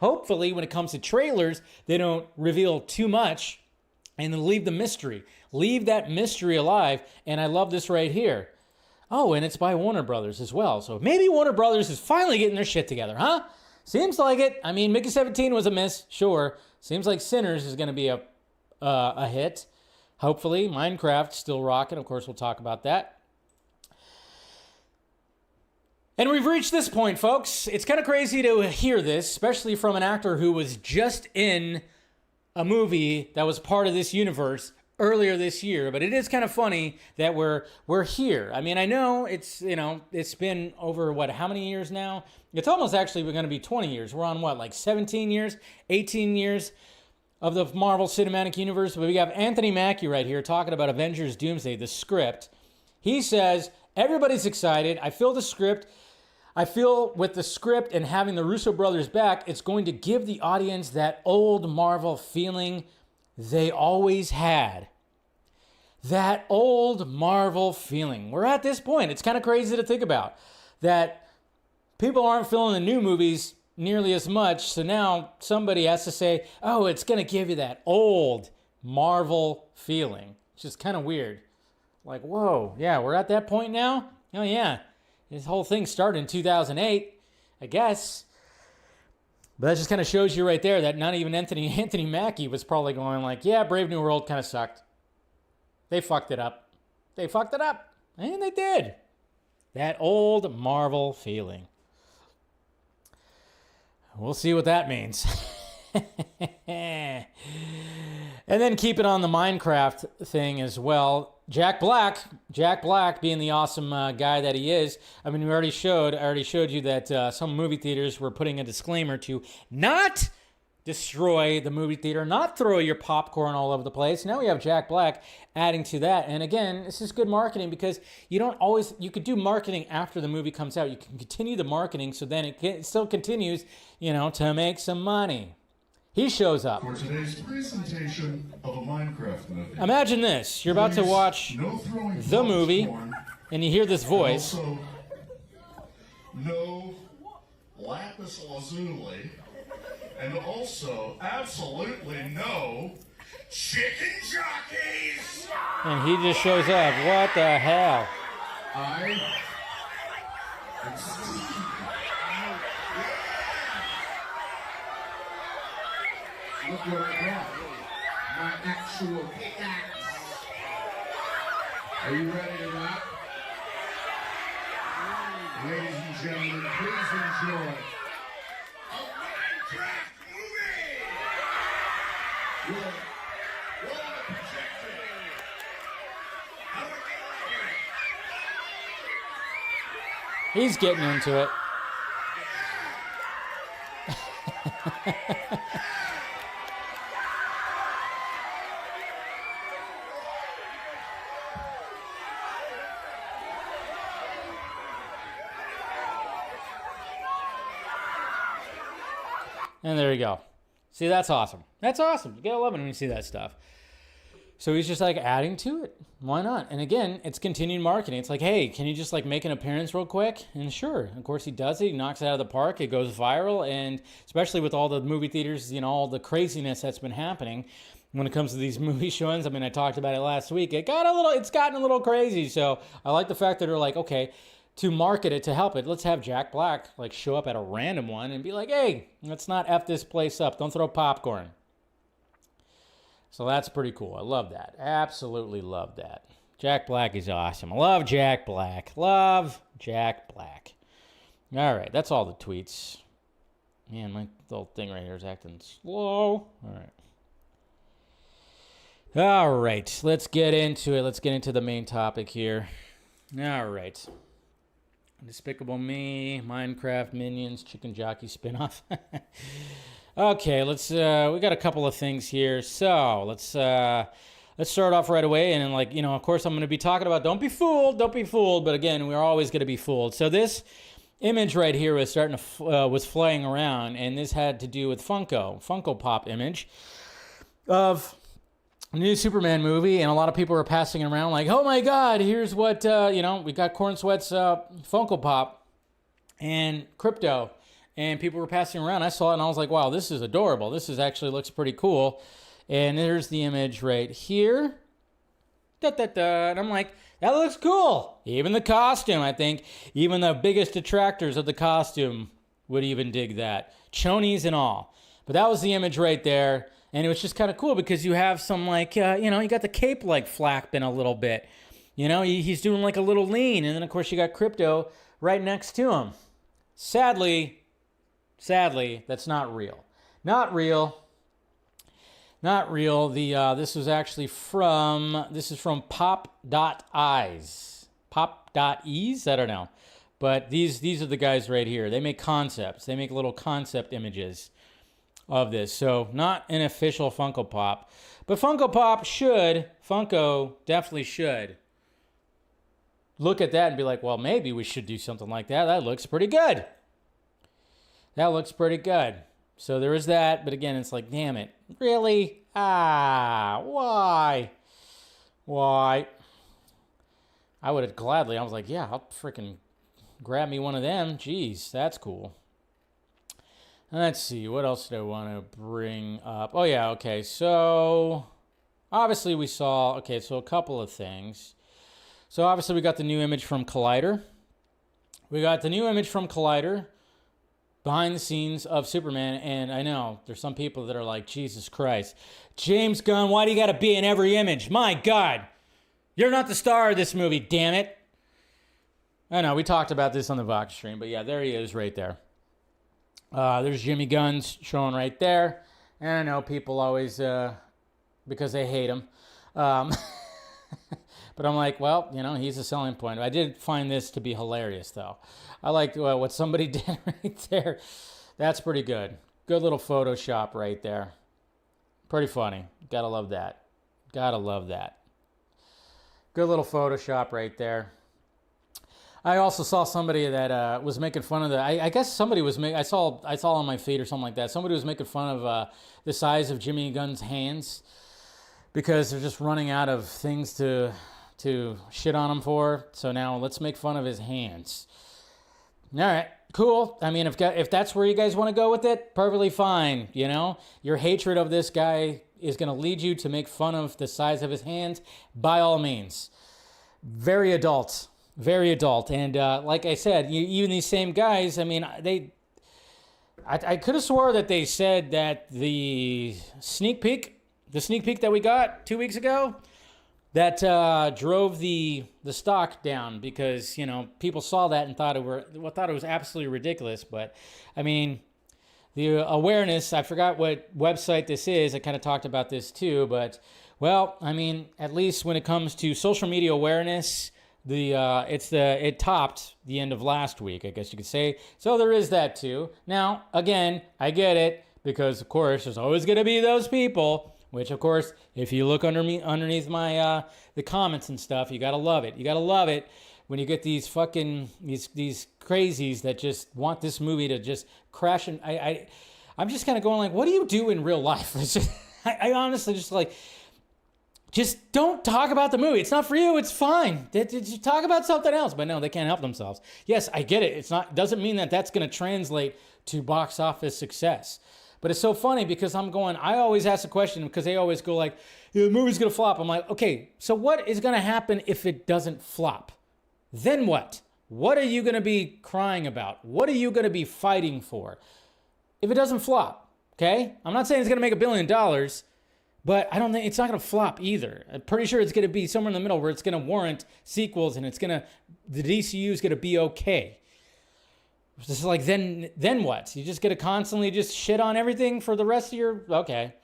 when it comes to trailers, they don't reveal too much and then leave the mystery. Leave that mystery alive, and I love this right here. Oh, and it's by Warner Brothers as well. So maybe Warner Brothers is finally getting their shit together, huh? Seems like it. I mean, Mickey 17 was a miss, sure. Seems like Sinners is going to be a hit. Hopefully, Minecraft still rocking. Of course, we'll talk about that. And we've reached this point, folks. It's kind of crazy to hear this, especially from an actor who was just in a movie that was part of this universe earlier this year, but it is kind of funny that we're here. I mean, I know it's been over how many years now? It's almost actually going to be 20 years. We're on like 17 years, 18 years of the Marvel Cinematic Universe. But we got Anthony Mackie right here talking about Avengers Doomsday, the script. He says, everybody's excited. I feel with the script and having the Russo brothers back, it's going to give the audience that old Marvel feeling they always had. That old Marvel feeling. We're at this point. It's kind of crazy to think about that people aren't feeling the new movies nearly as much. So now somebody has to say, oh, it's going to give you that old Marvel feeling. It's just kind of weird. Like, whoa, yeah, we're at that point now? Oh, yeah. This whole thing started in 2008, I guess. But that just kind of shows you right there that not even Anthony Mackie was probably going like, yeah, Brave New World kind of sucked. They fucked it up. And they did. That old Marvel feeling. We'll see what that means. And then keep it on the Minecraft thing as well. Jack Black being the awesome guy that he is. I mean, I already showed you that some movie theaters were putting a disclaimer to not destroy the movie theater, not throw your popcorn all over the place. Now we have Jack Black adding to that. And again, this is good marketing because you could do marketing after the movie comes out. You can continue the marketing so then it still continues, to make some money. He shows up. For today's presentation of a Minecraft movie. Imagine this. You're about to watch the movie, and you hear this voice. Also, no lapis lazuli, and also absolutely no chicken jockeys. And he just shows up. What the hell? Look what I brought. My actual pickaxe. Are you ready to rock? Ladies and gentlemen, please enjoy a Minecraft movie! Roll the projector. How do I get He's getting into it. And there you go. See, that's awesome. That's awesome. You gotta love it when you see that stuff. So he's just like adding to it. Why not? And again, it's continued marketing. It's like, hey, can you just like make an appearance real quick? And sure, of course he does it. He knocks it out of the park. It goes viral. And especially with all the movie theaters, you know, all the craziness that's been happening when it comes to these movie showings. I mean, I talked about it last week. It's gotten a little crazy. So I like the fact that they're like, okay, to market it, to help it, let's have Jack Black like show up at a random one and be like, hey, let's not F this place up. Don't throw popcorn. So that's pretty cool. I love that. Absolutely love that. Jack Black is awesome. I love Jack Black. Love Jack Black. All right, that's all the tweets. Man, my little thing right here is acting slow. All right, let's get into it. Let's get into the main topic here. All right. Despicable Me, Minecraft, Minions, Chicken Jockey spinoff. Okay, let's. We got a couple of things here. So let's start off right away. And like, you know, of course, I'm going to be talking about don't be fooled. But again, we're always going to be fooled. So this image right here was was flying around, and this had to do with Funko Pop image of new Superman movie, and a lot of people were passing it around like, oh my God, here's what, we got Corn Sweat's Funko Pop and Crypto, and people were passing around. I saw it, and I was like, wow, this is adorable. This actually looks pretty cool. And there's the image right here. And I'm like, that looks cool. Even the costume, I think, even the biggest detractors of the costume would even dig that. Chonies and all. But that was the image right there. And it was just kind of cool because you have some like, you got the cape like flapping a little bit. You know, he's doing like a little lean. And then, of course, you got Crypto right next to him. Sadly, that's not real. Not real. This is actually from Pop.Eyes. Pop.Ease? I don't know. But these are the guys right here. They make concepts. They make little concept images of this. So not an official Funko Pop, but Funko definitely should look at that and be like, well, maybe we should do something like that. That looks pretty good. So there is that, but again, it's like, damn it. Really? Why? I would have gladly, I was like, yeah, I'll freaking grab me one of them. Jeez, that's cool. Let's see, what else did I want to bring up? Oh, yeah, okay. So, obviously we saw, so a couple of things. So, obviously we got the new image from Collider. Behind the scenes of Superman, and I know there's some people that are like, Jesus Christ. James Gunn, why do you got to be in every image? My God. You're not the star of this movie, damn it. I know, we talked about this on the Vox stream, but yeah, there he is right there. There's Jimmy Guns showing right there. And I know people always, because they hate him. But I'm like, well, he's a selling point. I did find this to be hilarious, though. I liked what somebody did right there. That's pretty good. Good little Photoshop right there. Pretty funny. Gotta love that. Good little Photoshop right there. I also saw somebody that was making fun of I guess somebody was I saw on my feed or something like that. Somebody was making fun of the size of Jimmy Gunn's hands because they're just running out of things to shit on him for. So now let's make fun of his hands. All right, cool. I mean, if that's where you guys want to go with it, perfectly fine. Your hatred of this guy is going to lead you to make fun of the size of his hands. By all means, very adult. And like I said, even these same guys, I mean, I could have swore that they said that the sneak peek that we got 2 weeks ago, that drove the stock down because, you know, people saw that and thought it was absolutely ridiculous. But I mean, the awareness, I forgot what website this is. I kind of talked about this too, but well, I mean, at least when it comes to social media awareness, it topped the end of last week, I guess you could say. So there is that too. Now, again, I get it because of course there's always going to be those people, which of course, if you look underneath my the comments and stuff, you got to love it. You got to love it when you get these fucking these crazies that just want this movie to just crash. And I'm just kind of going like, what do you do in real life? It's just, I honestly just like, just don't talk about the movie. It's not for you. It's fine. Just talk about something else. But no, they can't help themselves. Yes, I get it. Doesn't mean that that's going to translate to box office success. But it's so funny because I always ask a question because they always go like, yeah, the movie's going to flop. I'm like, okay, so what is going to happen if it doesn't flop? Then what? What are you going to be crying about? What are you going to be fighting for if it doesn't flop? Okay? I'm not saying it's going to make $1 billion. But I don't think it's not going to flop either. I'm pretty sure it's going to be somewhere in the middle where it's going to warrant sequels and the DCU is going to be okay. It's just like, then what? You just going to constantly just shit on everything for the rest of your, okay.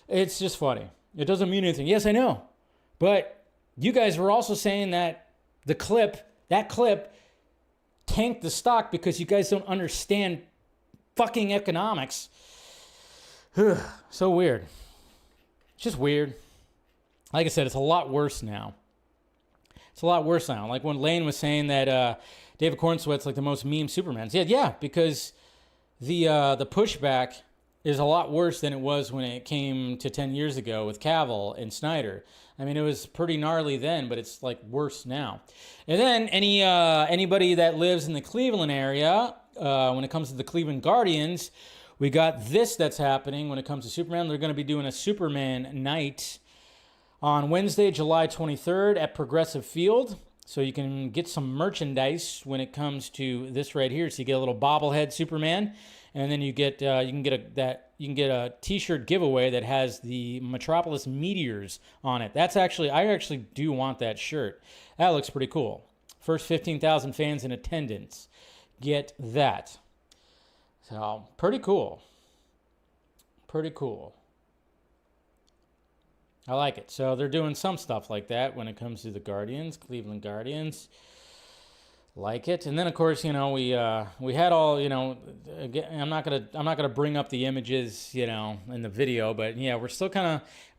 It's just funny. It doesn't mean anything. Yes, I know. But you guys were also saying that that clip tanked the stock because you guys don't understand fucking economics. So weird. It's just weird. Like I said, it's a lot worse now. Like when Lane was saying that David Cornsweet's like the most meme Superman. Yeah, because the pushback is a lot worse than it was when it came to 10 years ago with Cavill and Snyder. I mean, it was pretty gnarly then, but it's like worse now. And then anybody that lives in the Cleveland area, when it comes to the Cleveland Guardians, we got this that's happening when it comes to Superman. They're going to be doing a Superman night on Wednesday, July 23rd at Progressive Field. So you can get some merchandise when it comes to this right here. So you get a little bobblehead Superman, and then you can get a T-shirt giveaway that has the Metropolis Meteors on it. I actually do want that shirt. That looks pretty cool. First 15,000 fans in attendance get that. So, pretty cool. I like it. So, they're doing some stuff like that when it comes to the Guardians, Cleveland Guardians. Like it. And then, of course, you know, we had all, you know, again, I'm not gonna bring up the images, you know, in the video, but yeah, we're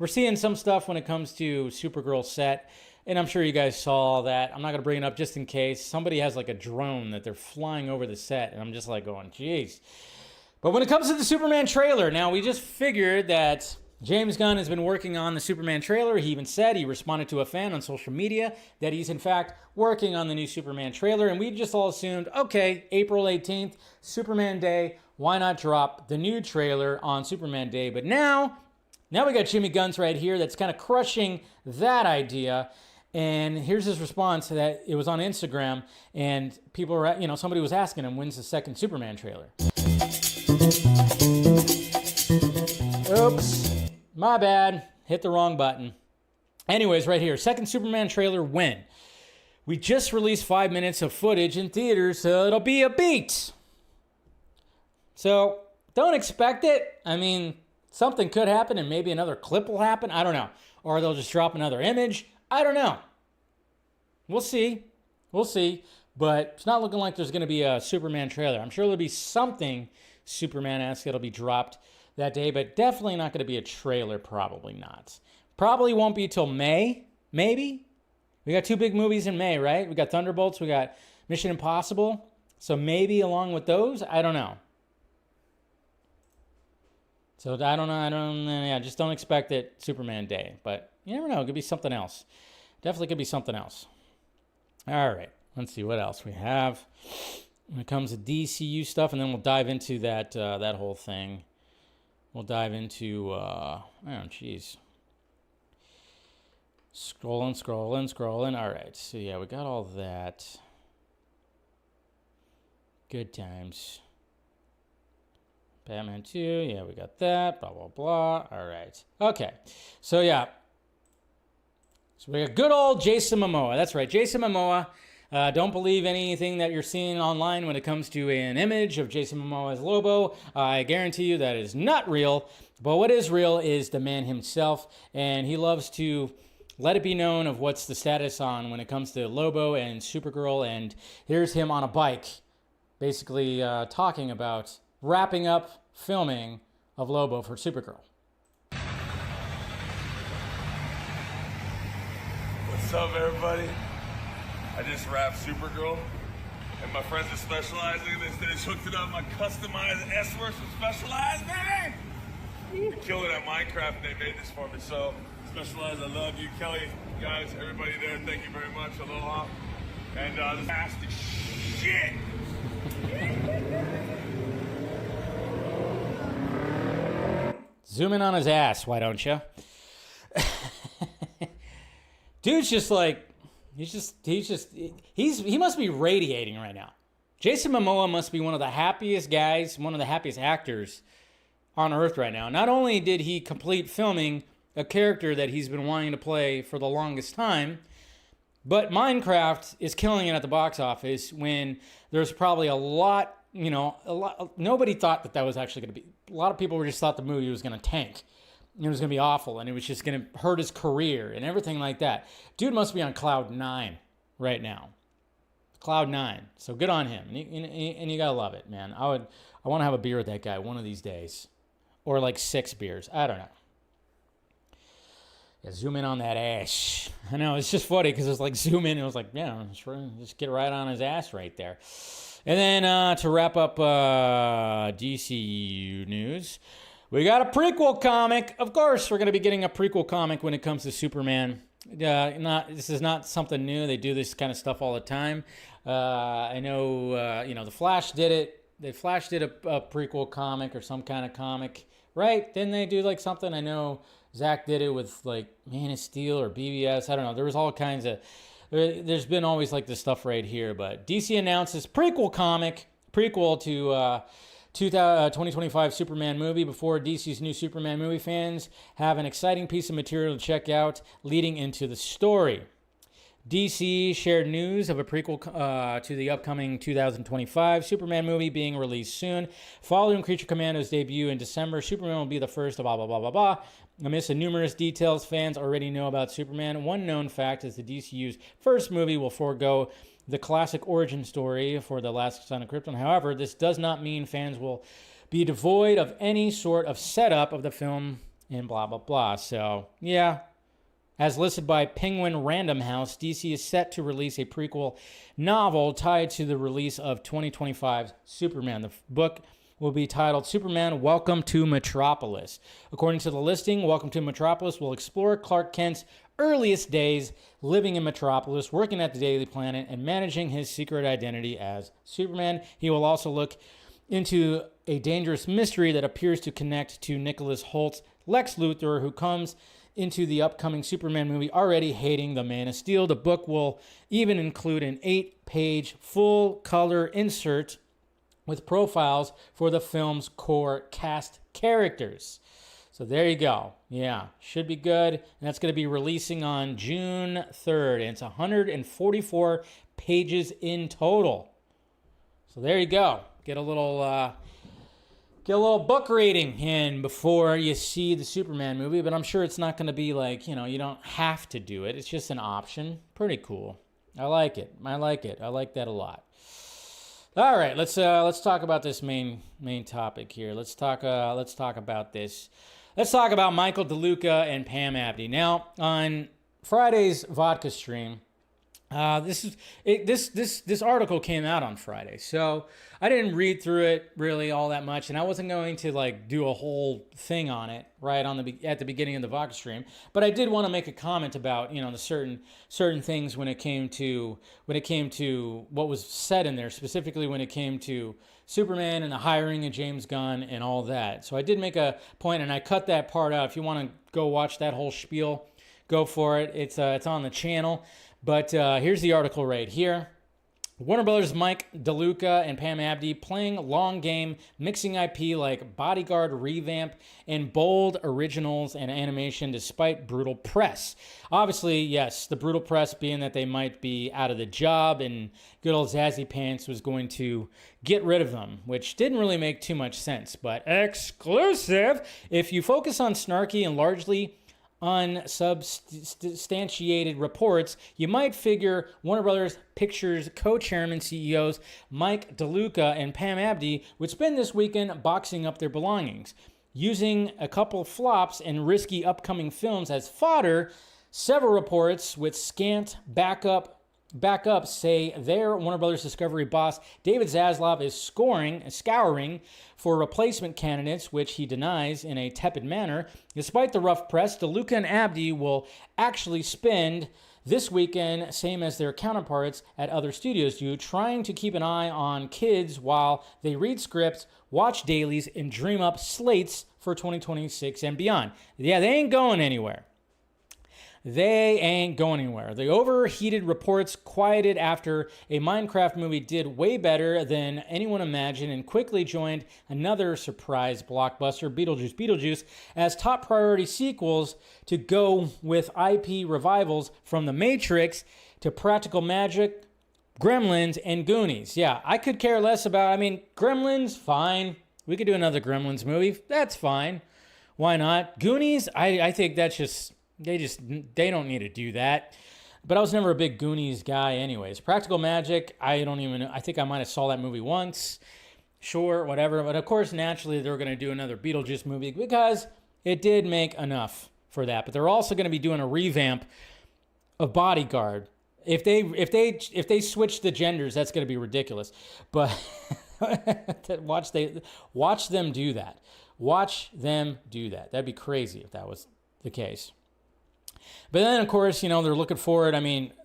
seeing some stuff when it comes to Supergirl set. And I'm sure you guys saw all that. I'm not going to bring it up just in case. Somebody has like a drone that they're flying over the set. And I'm just like going, geez. But when it comes to the Superman trailer, now we just figured that James Gunn has been working on the Superman trailer. He even said, he responded to a fan on social media that he's in fact working on the new Superman trailer. And we just all assumed, okay, April 18th, Superman Day. Why not drop the new trailer on Superman Day? But now we got Jimmy Guns right here that's kind of crushing that idea. And here's his response to that. It was on Instagram, and people were, you know, somebody was asking him, when's the second Superman trailer? Oops, my bad. Hit the wrong button. Anyways, right here, second Superman trailer, when? We just released 5 minutes of footage in theaters, so it'll be a beat. So don't expect it. I mean, something could happen, and maybe another clip will happen. I don't know. Or they'll just drop another image. I don't know. We'll see. But it's not looking like there's going to be a Superman trailer. I'm sure there'll be something Superman-esque that'll be dropped that day, but definitely not going to be a trailer. Probably not. Probably won't be till May, maybe. We got 2 big movies in May, right? We got Thunderbolts. We got Mission Impossible. So maybe along with those, I don't know. So I don't know. Yeah, just don't expect it Superman Day. But you never know. It could be something else. Definitely could be something else. All right. Let's see what else we have when it comes to DCU stuff, and then we'll dive into that whole thing. We'll dive into Scrolling. All right. So yeah, we got all that. Good times. Batman 2, yeah, we got that, blah, blah, blah. All right. Okay. So, yeah. So, we got good old Jason Momoa. That's right, Jason Momoa. Don't believe anything that you're seeing online when it comes to an image of Jason Momoa as Lobo. I guarantee you that is not real. But what is real is the man himself, and he loves to let it be known of what's the status on when it comes to Lobo and Supergirl. And here's him on a bike, basically talking about wrapping up filming of Lobo for Supergirl. What's up, everybody? I just wrapped Supergirl, and my friends are specializing in this. They just hooked it up, my customized S-Works with Specialized, baby! Killed it at Minecraft, and they made this for me. So, Specialized, I love you. Kelly, guys, everybody there, thank you very much. Aloha. And this nasty shit! Zoom in on his ass, why don't you? Dude's just like, he must be radiating right now. Jason Momoa must be one of the happiest guys, one of the happiest actors on earth right now. Not only did he complete filming a character that he's been wanting to play for the longest time, but Minecraft is killing it at the box office when there's probably a lot, nobody thought that was actually going to be, a lot of people just thought the movie was going to tank. It was going to be awful, and it was just going to hurt his career and everything like that. Dude must be on cloud 9 right now. Cloud 9. So good on him. And you got to love it, man. I want to have a beer with that guy one of these days. Or like 6 beers. I don't know. Yeah, zoom in on that ass. I know, it's just funny because it's like zoom in and it was like, yeah, just get right on his ass right there. And then to wrap up DCU news, we got a prequel comic. Of course, we're going to be getting a prequel comic when it comes to Superman. This is not something new. They do this kind of stuff all the time. I know, the Flash did it. The Flash did a prequel comic or some kind of comic, right? Didn't they do like something? I know Zack did it with like Man of Steel or BBS. I don't know. There was all kinds of. There's been always like this stuff right here. But DC announces prequel to 2025 Superman movie before DC's new Superman movie. Fans have an exciting piece of material to check out leading into the story. DC shared news of a prequel to the upcoming 2025 Superman movie being released soon. Following Creature Commando's debut in December, Superman will be the first of blah, blah, blah, blah, blah. Amidst the numerous details fans already know about Superman, one known fact is the DCU's first movie will forego the classic origin story for the last son of Krypton. However, this does not mean fans will be devoid of any sort of setup of the film and blah, blah, blah. So, yeah. As listed by Penguin Random House, DC is set to release a prequel novel tied to the release of 2025's Superman. The book will be titled Superman, Welcome to Metropolis. According to the listing, Welcome to Metropolis will explore Clark Kent's earliest days living in Metropolis, working at the Daily Planet, and managing his secret identity as Superman. He will also look into a dangerous mystery that appears to connect to Nicholas Holt's Lex Luthor, who comes into the upcoming Superman movie already hating the Man of Steel. The book will even include an 8-page full-color insert with profiles for the film's core cast characters. So there you go. Yeah, should be good. And that's going to be releasing on June 3rd. And it's 144 pages in total. So there you go. Get a little book reading in before you see the Superman movie, but I'm sure it's not going to be like, you don't have to do it. It's just an option. Pretty cool. I like it. I like that a lot. All right, let's talk about this main topic here. Let's talk about this. Let's talk about Michael DeLuca and Pam Abdy. Now, on Friday's vodka stream, this article came out on Friday, so I didn't read through it really all that much, and I wasn't going to like do a whole thing on it right at the beginning of the vodka stream. But I did want to make a comment about the certain things when it came to what was said in there, specifically when it came to Superman and the hiring of James Gunn and all that. So I did make a point, and I cut that part out. If you want to go watch that whole spiel, go for it. It's on the channel. But here's the article right here. Warner Brothers' Mike DeLuca and Pam Abdy playing long game, mixing IP like Bodyguard revamp and bold originals and animation despite brutal press. Obviously, yes, the brutal press being that they might be out of the job and good old Zazzy Pants was going to get rid of them, which didn't really make too much sense. But exclusive, if you focus on snarky and largely unsubstantiated reports, you might figure Warner Brothers Pictures co-chairman CEOs Mike DeLuca and Pam Abdy would spend this weekend boxing up their belongings. Using a couple flops and risky upcoming films as fodder, several reports with scant backup say their Warner Brothers Discovery boss David Zaslav is scouring for replacement candidates, which he denies in a tepid manner. Despite the rough press, DeLuca and Abdy will actually spend this weekend, same as their counterparts at other studios do, trying to keep an eye on kids while they read scripts, watch dailies, and dream up slates for 2026 and beyond. Yeah, they ain't going anywhere. The overheated reports quieted after a Minecraft movie did way better than anyone imagined and quickly joined another surprise blockbuster, Beetlejuice, as top priority sequels to go with IP revivals from The Matrix to Practical Magic, Gremlins, and Goonies. Yeah, I could care less about, Gremlins, fine. We could do another Gremlins movie. That's fine. Why not? Goonies, I think that's just... They don't need to do that. But I was never a big Goonies guy anyways. Practical Magic, I think I might have saw that movie once. Sure, whatever. But of course, naturally, they're going to do another Beetlejuice movie because it did make enough for that. But they're also going to be doing a revamp of Bodyguard. If they switch the genders, that's going to be ridiculous. But watch them do that. Watch them do that. That'd be crazy if that was the case. But then, of course, they're looking forward.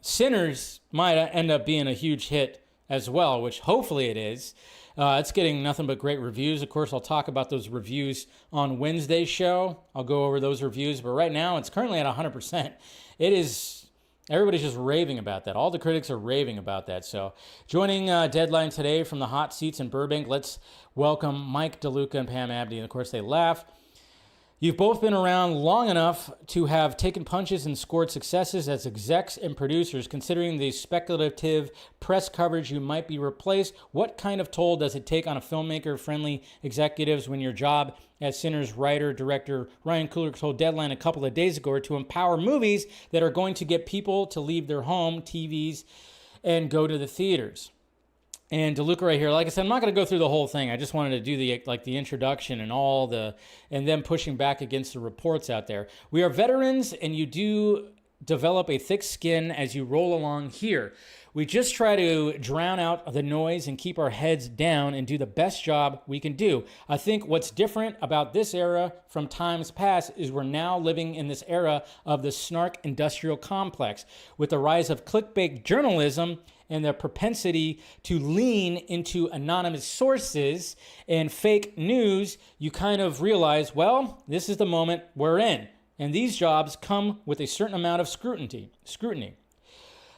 Sinners might end up being a huge hit as well, which hopefully it is. It's getting nothing but great reviews. Of course, I'll talk about those reviews on Wednesday's show. I'll go over those reviews. But right now, it's currently at 100%. Everybody's just raving about that. All the critics are raving about that. So joining Deadline today from the hot seats in Burbank, let's welcome Mike DeLuca and Pam Abdy. And, of course, they laugh. You've both been around long enough to have taken punches and scored successes as execs and producers. Considering the speculative press coverage you might be replaced, what kind of toll does it take on a filmmaker-friendly executives when your job as Sinners writer-director Ryan Coogler told Deadline a couple of days ago to empower movies that are going to get people to leave their home TVs and go to the theaters? And DeLuca right here, like I said, I'm not going to go through the whole thing. I just wanted to do the introduction and then pushing back against the reports out there. We are veterans, and you do develop a thick skin as you roll along here. We just try to drown out the noise and keep our heads down and do the best job we can do. I think what's different about this era from times past is we're now living in this era of the snark industrial complex. With the rise of clickbait journalism and the propensity to lean into anonymous sources and fake news, you kind of realize, well, this is the moment we're in. And these jobs come with a certain amount of scrutiny.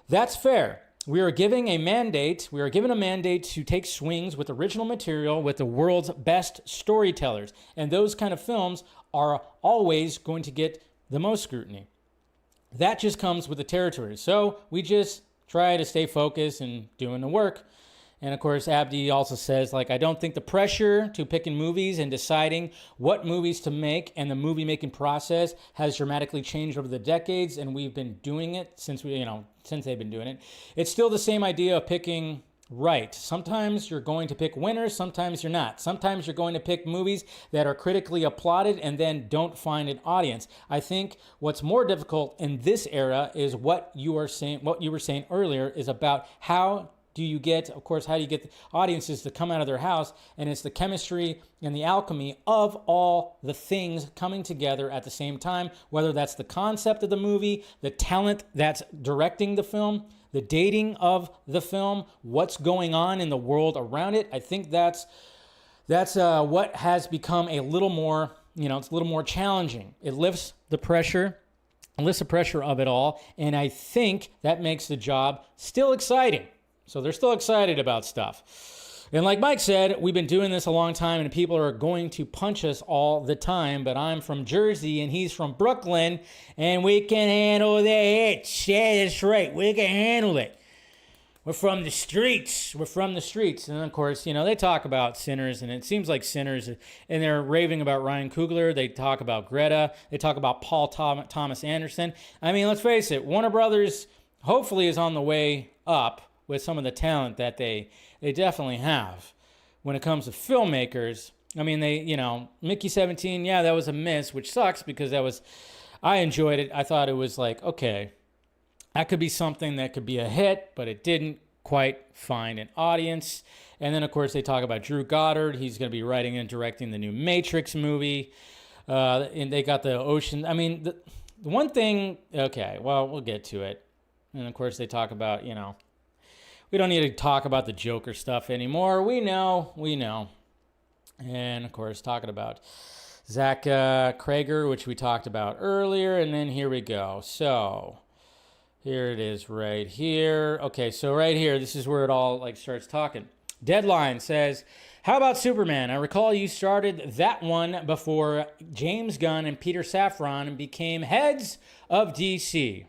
That's fair. We are given a mandate to take swings with original material with the world's best storytellers. And those kind of films are always going to get the most scrutiny. That just comes with the territory. So we just try to stay focused and doing the work. And of course, Abdy also says, I don't think the pressure to picking movies and deciding what movies to make and the movie making process has dramatically changed over the decades. And we've been doing it since they've been doing it. It's still the same idea of picking right. Sometimes you're going to pick winners. Sometimes you're not. Sometimes you're going to pick movies that are critically applauded and then don't find an audience. I think what's more difficult in this era is what you were saying earlier is about how do you get the audiences to come out of their house, and it's the chemistry and the alchemy of all the things coming together at the same time, whether that's the concept of the movie, the talent that's directing the film, the dating of the film, what's going on in the world around it. I think that's what has become a little more, it's a little more challenging. It lifts the pressure of it all, and I think that makes the job still exciting. So they're still excited about stuff. And like Mike said, we've been doing this a long time and people are going to punch us all the time. But I'm from Jersey and he's from Brooklyn and we can handle that. Yeah, that's right. We can handle it. We're from the streets. We're from the streets. And of course, they talk about Sinners and it seems like Sinners, and they're raving about Ryan Coogler. They talk about Greta. They talk about Paul Thomas Anderson. I mean, let's face it. Warner Brothers hopefully is on the way up with some of the talent that they definitely have when it comes to filmmakers. I mean, Mickey 17, yeah, that was a miss, which sucks because I enjoyed it. I thought it was like, okay, that could be something that could be a hit, but it didn't quite find an audience. And then, of course, they talk about Drew Goddard. He's going to be writing and directing the new Matrix movie. And they got the Ocean. I mean, the one thing, okay, well, we'll get to it. And, of course, they talk about, we don't need to talk about the Joker stuff anymore. We know. And, of course, talking about Zack Cregger, which we talked about earlier. And then here we go. So here it is right here. Okay, so right here, this is where it all starts talking. Deadline says, how about Superman? I recall you started that one before James Gunn and Peter Safran became heads of DC.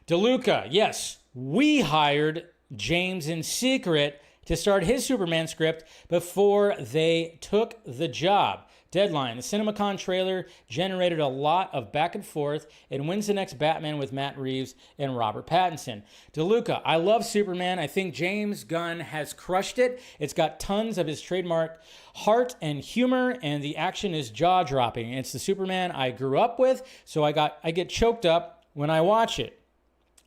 DeLuca, yes, we hired James in secret to start his Superman script before they took the job. Deadline, the CinemaCon trailer generated a lot of back and forth. And when's the next Batman with Matt Reeves and Robert Pattinson? DeLuca, I love Superman. I think James Gunn has crushed it. It's got tons of his trademark heart and humor, and the action is jaw-dropping. It's the Superman I grew up with, so I get choked up when I watch it.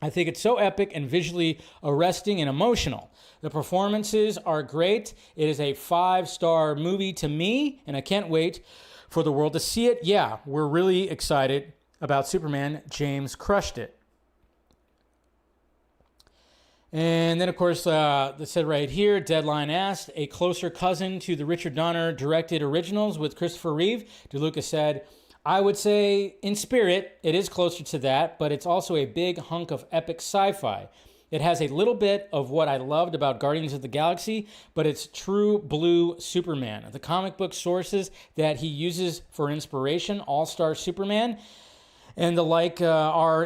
I think it's so epic and visually arresting and emotional. The performances are great. It is a 5-star movie to me, and I can't wait for the world to see it. Yeah, we're really excited about Superman. James crushed it. And then, of course, they said right here, Deadline asked, a closer cousin to the Richard Donner directed originals with Christopher Reeve? DeLuca said, I would say in spirit, it is closer to that, but it's also a big hunk of epic sci-fi. It has a little bit of what I loved about Guardians of the Galaxy, but it's true blue Superman. The comic book sources that he uses for inspiration, All-Star Superman, and the like are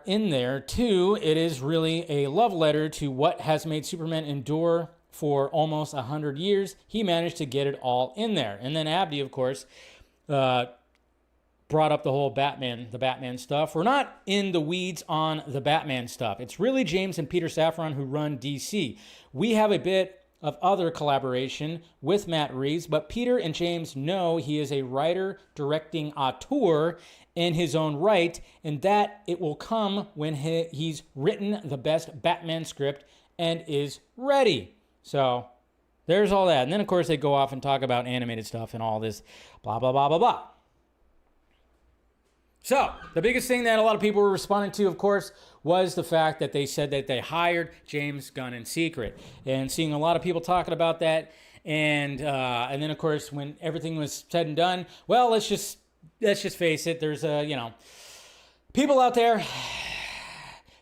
in there too. It is really a love letter to what has made Superman endure for almost 100 years. He managed to get it all in there. And then Abdy, of course, brought up the whole the Batman stuff. We're not in the weeds on the Batman stuff. It's really James and Peter Safran who run DC. We have a bit of other collaboration with Matt Reeves, but Peter and James know he is a writer, directing auteur in his own right, and that it will come when he's written the best Batman script and is ready. So there's all that. And then, of course, they go off and talk about animated stuff and all this blah, blah, blah, blah, blah. So the biggest thing that a lot of people were responding to, of course, was the fact that they said that they hired James Gunn in secret. And seeing a lot of people talking about that. And then, of course, when everything was said and done, well, let's just face it. There's, people out there,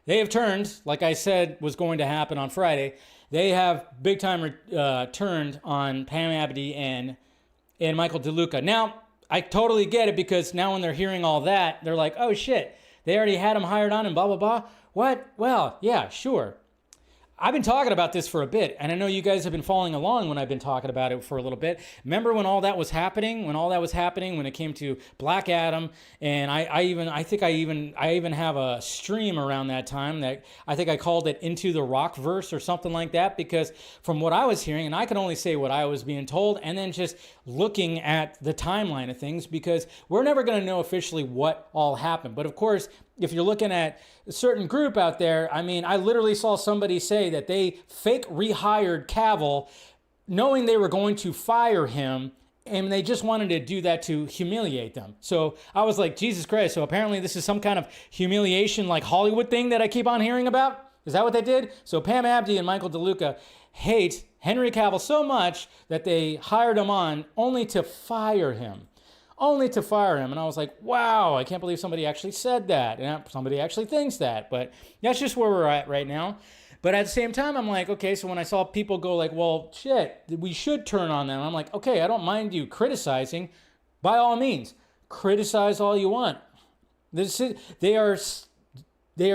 they have turned, like I said was going to happen on Friday. They have big time turned on Pam Abdy and Michael DeLuca. Now, I totally get it because now when they're hearing all that, they're like, oh shit, they already had him hired on and blah, blah, blah. What? Well, yeah, sure. I've been talking about this for a bit, and I know you guys have been following along when I've been talking about it for a little bit. Remember when all that was happening? When it came to Black Adam, and I even have a stream around that time that I think I called it Into the Rockverse or something like that, because from what I was hearing, and I can only say what I was being told, and then just looking at the timeline of things, because we're never going to know officially what all happened. But of course, if you're looking at a certain group out there, I mean, I literally saw somebody say that they fake rehired Cavill knowing they were going to fire him, and they just wanted to do that to humiliate them. So I was like, Jesus Christ. So apparently this is some kind of humiliation like Hollywood thing that I keep on hearing about. Is that what they did? So Pam Abdy and Michael DeLuca hate Henry Cavill so much that they hired him on only to fire him. And I was like, wow, I can't believe somebody actually said that. And somebody actually thinks that. But that's just where we're at right now. But at the same time, I'm like, okay, so when I saw people go like, well, shit, we should turn on them. I'm like, okay, I don't mind you criticizing. By all means, criticize all you want. They are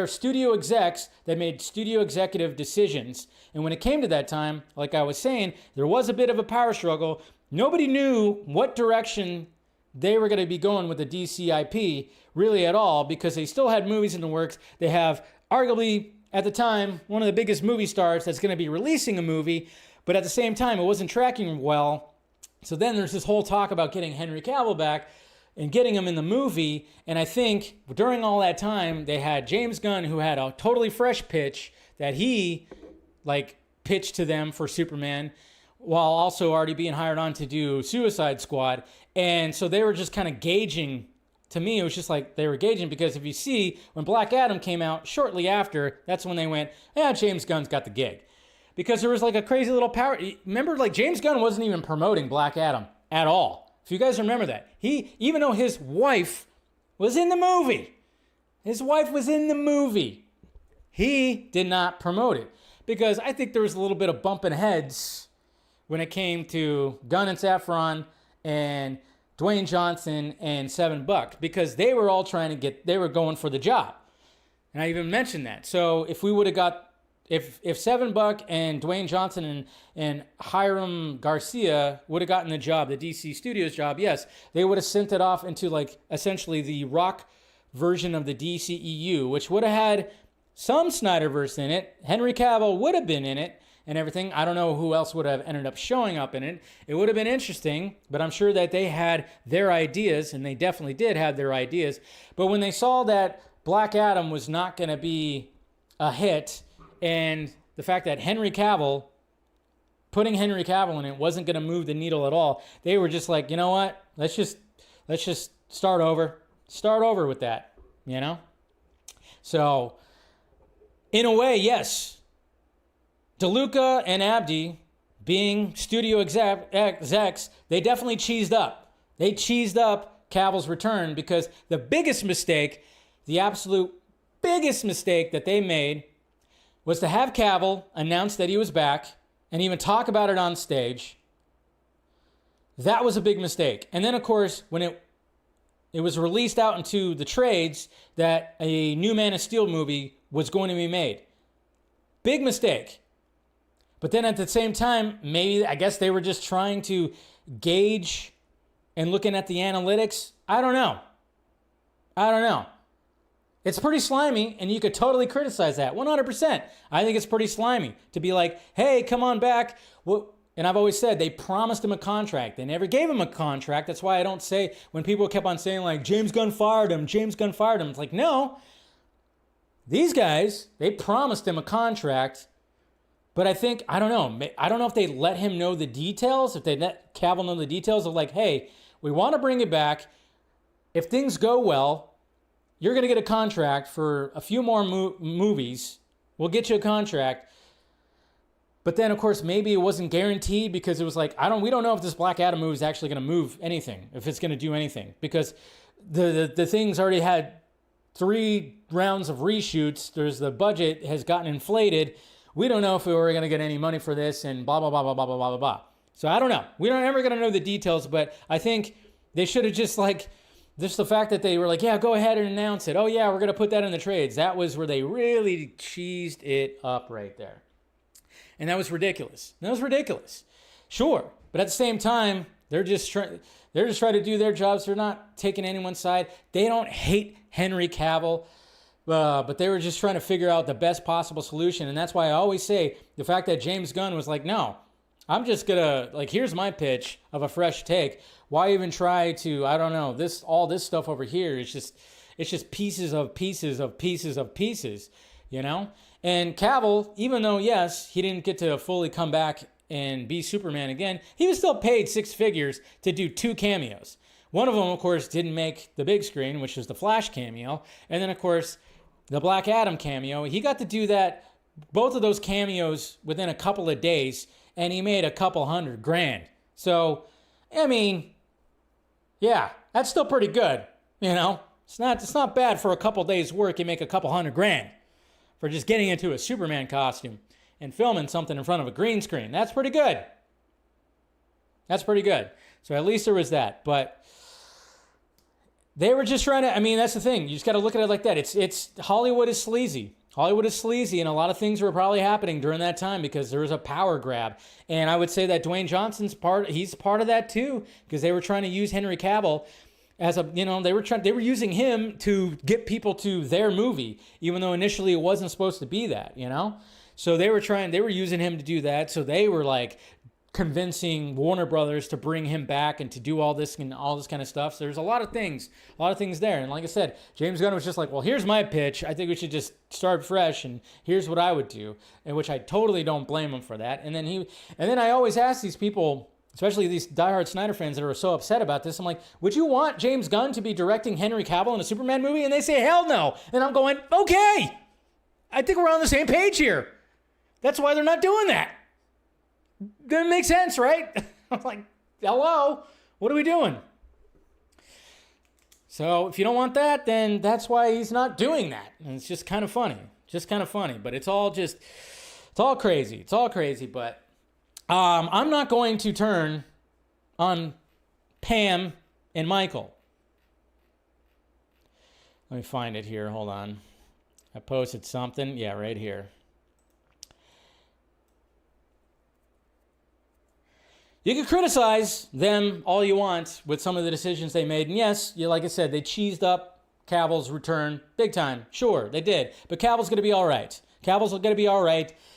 studio execs that made studio executive decisions. And when it came to that time, like I was saying, there was a bit of a power struggle. Nobody knew what direction they were going to be going with the DC IP really at all, because they still had movies in the works. They have arguably at the time one of the biggest movie stars that's going to be releasing a movie, but at the same time it wasn't tracking well. So then there's this whole talk about getting Henry Cavill back and getting him in the movie. And I think during all that time they had James Gunn, who had a totally fresh pitch that he like pitched to them for Superman, while also already being hired on to do Suicide Squad. And so they were just kind of gauging. To me, it was just like they were gauging, because if you see, when Black Adam came out shortly after, that's when they went, yeah, James Gunn's got the gig. Because there was like a crazy little power. Remember, like James Gunn wasn't even promoting Black Adam at all. If you guys remember that. Even though his wife was in the movie, he did not promote it. Because I think there was a little bit of bumping heads when it came to Gunn and Saffron and Dwayne Johnson and Seven Buck, because they were all they were going for the job. And I even mentioned that. So if we would have got, if Seven Buck and Dwayne Johnson and Hiram Garcia would have gotten the job, the DC Studios job, yes, they would have sent it off into like essentially the rock version of the DCEU, which would have had some Snyderverse in it. Henry Cavill would have been in it and everything. I don't know who else would have ended up showing up in it. It would have been interesting, but I'm sure that they had their ideas, and they definitely did have their ideas. But when they saw that Black Adam was not going to be a hit, and the fact that putting Henry Cavill in it wasn't going to move the needle at all, they were just like, you know what? Let's just start over. Start over with that, you know? So, in a way, yes, Luca and Abdy, being studio execs, they definitely cheesed up. They cheesed up Cavill's return, because the biggest mistake, the absolute biggest mistake that they made was to have Cavill announce that he was back and even talk about it on stage. That was a big mistake. And then, of course, when it was released out into the trades that a new Man of Steel movie was going to be made. Big mistake. But then at the same time, maybe, I guess they were just trying to gauge and looking at the analytics. I don't know. It's pretty slimy, and you could totally criticize that. 100%. I think it's pretty slimy to be like, hey, come on back. Well, and I've always said they promised him a contract. They never gave him a contract. That's why I don't say, when people kept on saying like, James Gunn fired him. It's like, no. These guys, they promised him a contract. But I think, I don't know if they let him know the details, if they let Cavill know the details of like, hey, we want to bring it back. If things go well, you're going to get a contract for a few more movies. We'll get you a contract. But then, of course, maybe it wasn't guaranteed, because it was like, we don't know if this Black Adam movie is actually going to move anything, if it's going to do anything. Because the thing's already had 3 rounds of reshoots. The budget has gotten inflated. We don't know if we were going to get any money for this, and blah, blah, blah, blah, blah, blah, blah, blah. So I don't know. We're ever going to know the details, but I think they should have just the fact that they were like, yeah, go ahead and announce it. Oh, yeah, we're going to put that in the trades. That was where they really cheesed it up right there. And that was ridiculous. Sure. But at the same time, they're just trying to do their jobs. They're not taking anyone's side. They don't hate Henry Cavill. But they were just trying to figure out the best possible solution. And that's why I always say the fact that James Gunn was like, no, I'm just going to, here's my pitch of a fresh take. Why even try to, I don't know, all this stuff over here is just pieces of pieces of pieces of pieces, you know? And Cavill, even though, yes, he didn't get to fully come back and be Superman again, he was still paid 6 figures to do 2 cameos. One of them, of course, didn't make the big screen, which was the Flash cameo. And then, of course, the Black Adam cameo. He got to do both of those cameos within a couple of days, and he made a couple $100,000. So, I mean, yeah, that's still pretty good, you know? It's not bad for a couple days' work. You make a couple $100,000. for just getting into a Superman costume and filming something in front of a green screen. That's pretty good. That's pretty good. So at least there was that. But they were just trying to, I mean, that's the thing. You just got to look at it like that. It's Hollywood is sleazy. Hollywood is sleazy, and a lot of things were probably happening during that time because there was a power grab. And I would say that Dwayne Johnson's he's part of that too, because they were trying to use Henry Cavill as a, you know, they were using him to get people to their movie, even though initially it wasn't supposed to be that, you know? So they were using him to do that. So they were like convincing Warner Brothers to bring him back and to do all this kind of stuff. So there's a lot of things there. And like I said, James Gunn was just like, well, here's my pitch. I think we should just start fresh, and here's what I would do, and which I totally don't blame him for that. And then I always ask these people, especially these diehard Snyder fans that are so upset about this, I'm like, would you want James Gunn to be directing Henry Cavill in a Superman movie? And they say, hell no. And I'm going, okay, I think we're on the same page here. That's why they're not doing that. Doesn't make sense, right? I'm like, hello, what are we doing? So if you don't want that, then that's why he's not doing that. And it's just kind of funny. But it's all crazy. It's all crazy. But I'm not going to turn on Pam and Michael. Let me find it here. Hold on. I posted something. Yeah, right here. You can criticize them all you want with some of the decisions they made. And yes, like I said, they cheesed up Cavill's return big time. Sure, they did. But Cavill's going to be all right.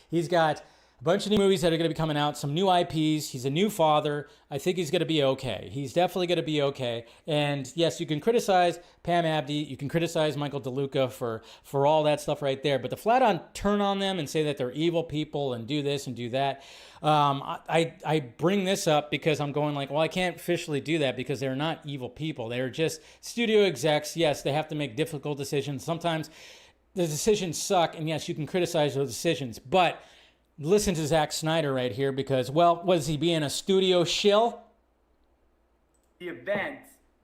He's got a bunch of new movies that are going to be coming out, some new IPs. He's a new father. I think he's going to be okay. He's definitely going to be okay. And yes, you can criticize Pam Abdy. You can criticize Michael DeLuca for all that stuff right there. But to flat on turn on them and say that they're evil people and do this and do that, I bring this up because I'm going like, well, I can't officially do that because they're not evil people. They're just studio execs. Yes, they have to make difficult decisions. Sometimes the decisions suck, and yes, you can criticize those decisions. But listen to Zack Snyder right here because, well, was he being a studio shill? The event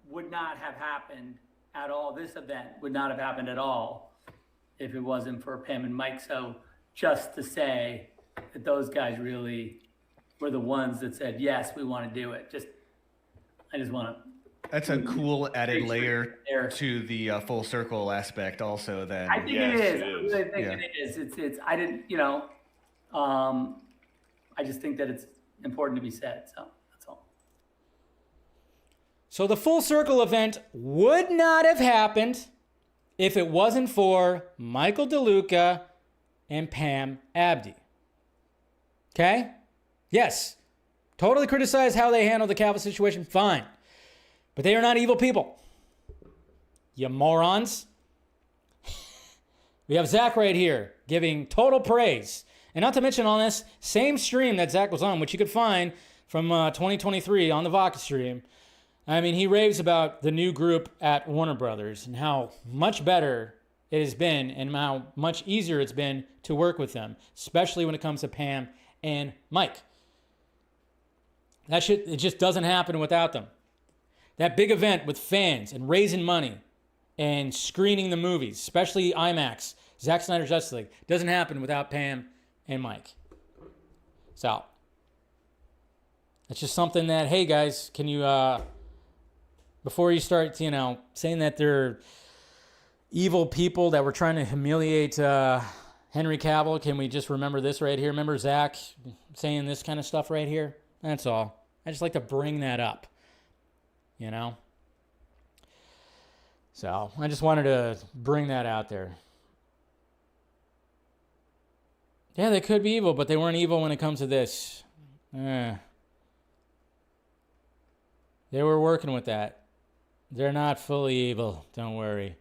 would not have happened at all. This event would not have happened at all if it wasn't for Pam and Mike. So just to say that those guys really were the ones that said, yes, we want to do it. I just want to. That's a cool added layer to the full circle aspect also then. I think it is. I really think it is. It's, I didn't, I just think that it's important to be said. So that's all. So the full circle event would not have happened if it wasn't for Michael DeLuca and Pam Abdy. Okay? Yes. Totally criticize how they handled the Cavill situation. Fine. But they are not evil people. You morons. We have Zack right here giving total praise. And not to mention on this same stream that Zack was on, which you could find from 2023 on the Vodka stream. I mean, he raves about the new group at Warner Brothers and how much better it has been and how much easier it's been to work with them, especially when it comes to Pam and Mike. That shit, it just doesn't happen without them. That big event with fans and raising money and screening the movies, especially IMAX, Zack Snyder's Justice League, doesn't happen without Pam and Mike. So, it's just something that, hey guys, can you, before you start, saying that they're evil people that were trying to humiliate Henry Cavill, can we just remember this right here? Remember Zack saying this kind of stuff right here? That's all. I just like to bring that up. So I just wanted to bring that out there. Yeah, they could be evil, but they weren't evil when it comes to this. They were working with that. They're not fully evil. Don't worry.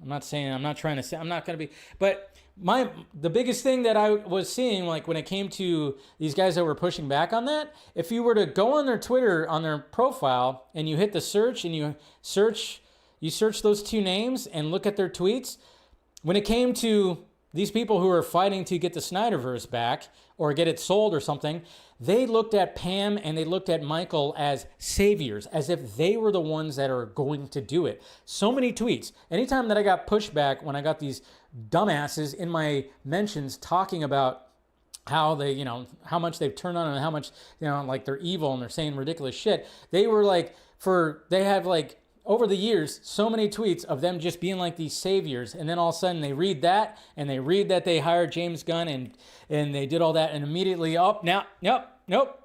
I'm not going to be, but the biggest thing that I was seeing, like when it came to these guys that were pushing back on that, if you were to go on their Twitter, on their profile, and you hit the search and you search those two names and look at their tweets, when it came to these people who are fighting to get the Snyderverse back or get it sold or something, they looked at Pam and they looked at Michael as saviors, as if they were the ones that are going to do it. So many tweets. Anytime that I got pushback when I got these dumbasses in my mentions talking about how they, you know, how much they've turned on and how much, you know, like they're evil and they're saying ridiculous shit. They were like, they have like, over the years, so many tweets of them just being like these saviors, and then all of a sudden they read that, and they read that they hired James Gunn, and they did all that, and immediately, nope, not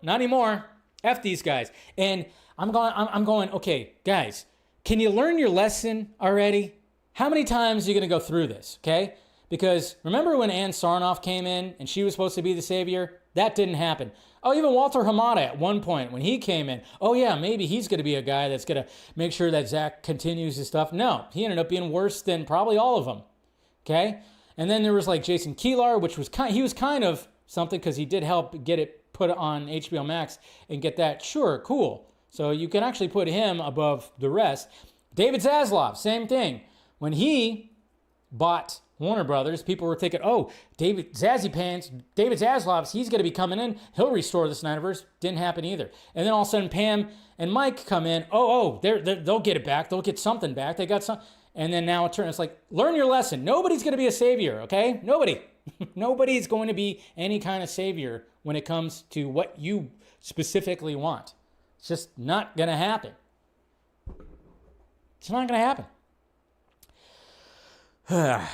anymore. F these guys. And I'm going, okay, guys, can you learn your lesson already? How many times are you going to go through this, okay? Because remember when Ann Sarnoff came in, and she was supposed to be the savior? That didn't happen. Oh, even Walter Hamada at one point when he came in, oh yeah, maybe he's going to be a guy that's going to make sure that Zack continues his stuff. No, he ended up being worse than probably all of them. Okay? And then there was like Jason Kilar, which was he was kind of something because he did help get it put on HBO Max and get that. Sure, cool. So you can actually put him above the rest. David Zaslav, same thing. When he bought Warner Brothers, people were thinking, oh, David Zaslav, he's going to be coming in. He'll restore the Snyderverse. Didn't happen either. And then all of a sudden, Pam and Mike come in. They'll get it back. They'll get something back. They got some. And then now it's like, learn your lesson. Nobody's going to be a savior, okay? Nobody. Nobody's going to be any kind of savior when it comes to what you specifically want. It's just not going to happen. It's not going to happen.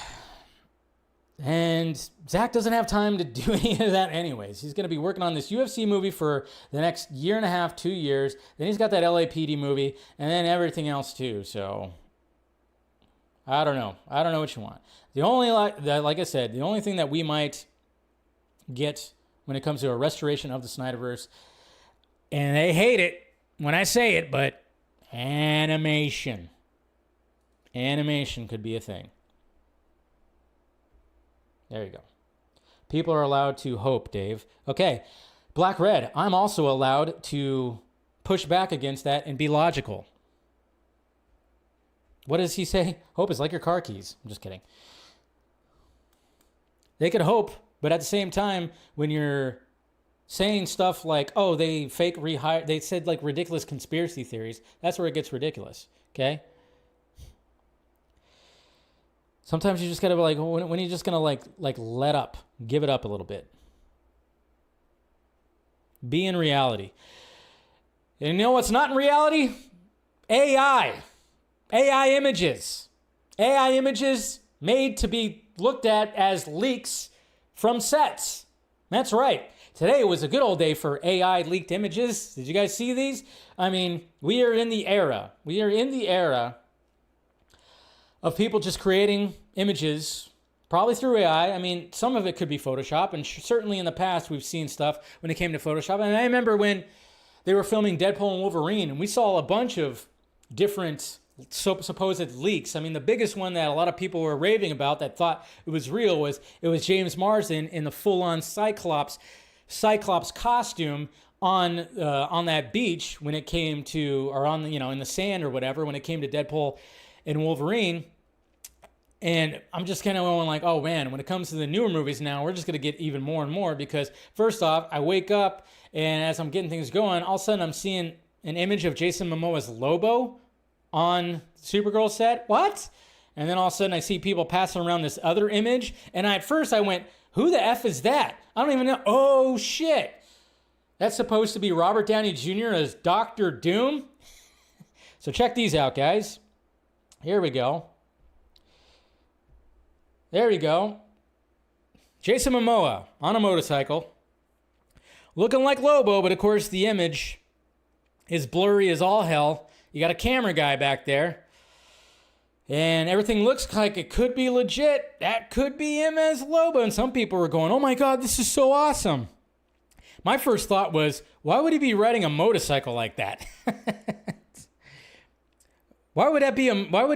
And Zack doesn't have time to do any of that anyways. He's going to be working on this UFC movie for the next year and a half, 2 years. Then he's got that LAPD movie and then everything else too. So I don't know. I don't know what you want. The only, like I said, the only thing that we might get when it comes to a restoration of the Snyderverse, and they hate it when I say it, but animation. Animation could be a thing. There you go. People are allowed to hope, Dave. Okay, Black Red, I'm also allowed to push back against that and be logical. What does he say? Hope is like your car keys. I'm just kidding. They could hope, but at the same time, when you're saying stuff like, oh, they said like ridiculous conspiracy theories, that's where it gets ridiculous, okay? Sometimes you just gotta be like, when are you just gonna like let up, give it up a little bit, be in reality. And you know what's not in reality? AI images made to be looked at as leaks from sets. That's right. Today was a good old day for AI leaked images. Did you guys see these? I mean, we are in the era of people just creating images, probably through AI. I mean, some of it could be Photoshop, and certainly in the past we've seen stuff when it came to Photoshop. And I remember when they were filming Deadpool and Wolverine, and we saw a bunch of different supposed leaks. I mean, the biggest one that a lot of people were raving about that thought it was real was James Marsden in the full-on Cyclops costume on that beach when it came to, or on the, in the sand or whatever, when it came to Deadpool and Wolverine. And I'm just kind of going like, oh man, when it comes to the newer movies now, we're just going to get even more and more, because first off, I wake up and as I'm getting things going, all of a sudden I'm seeing an image of Jason Momoa's Lobo on Supergirl set. What? And then all of a sudden I see people passing around this other image. And at first I went, who the F is that? I don't even know. Oh shit. That's supposed to be Robert Downey Jr. as Dr. Doom. So check these out, guys. Here we go. There we go. Jason Momoa on a motorcycle, looking like Lobo, but of course the image is blurry as all hell. You got a camera guy back there, and everything looks like it could be legit. That could be him as Lobo, and some people were going, oh my God, this is so awesome. My first thought was, why would he be riding a motorcycle like that? Why would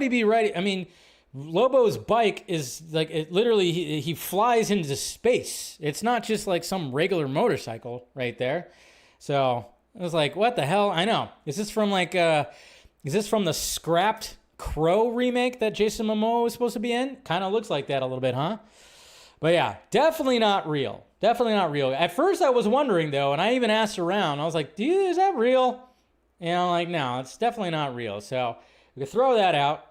he be riding? I mean, Lobo's bike is like, it literally, he flies into space. It's not just like some regular motorcycle right there. So I was like, what the hell? I know. Is this from the scrapped Crow remake that Jason Momoa was supposed to be in? Kind of looks like that a little bit, huh? But yeah, definitely not real. Definitely not real. At first I was wondering though, and I even asked around, I was like, dude, is that real? Like, no, it's definitely not real. So we could throw that out.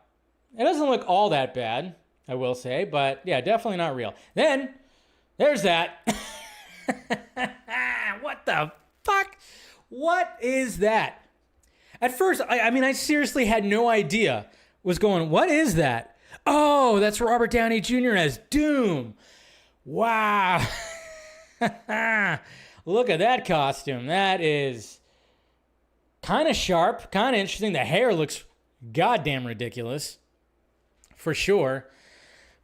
It doesn't look all that bad. I will say. But yeah, definitely not real. Then there's that. What the fuck? What is that? At first, I mean, I seriously had no idea. Was going, what is that? Oh, that's Robert Downey Jr. as Doom. Wow. Look at that costume. That is kind of sharp, kind of interesting. The hair looks goddamn ridiculous, for sure.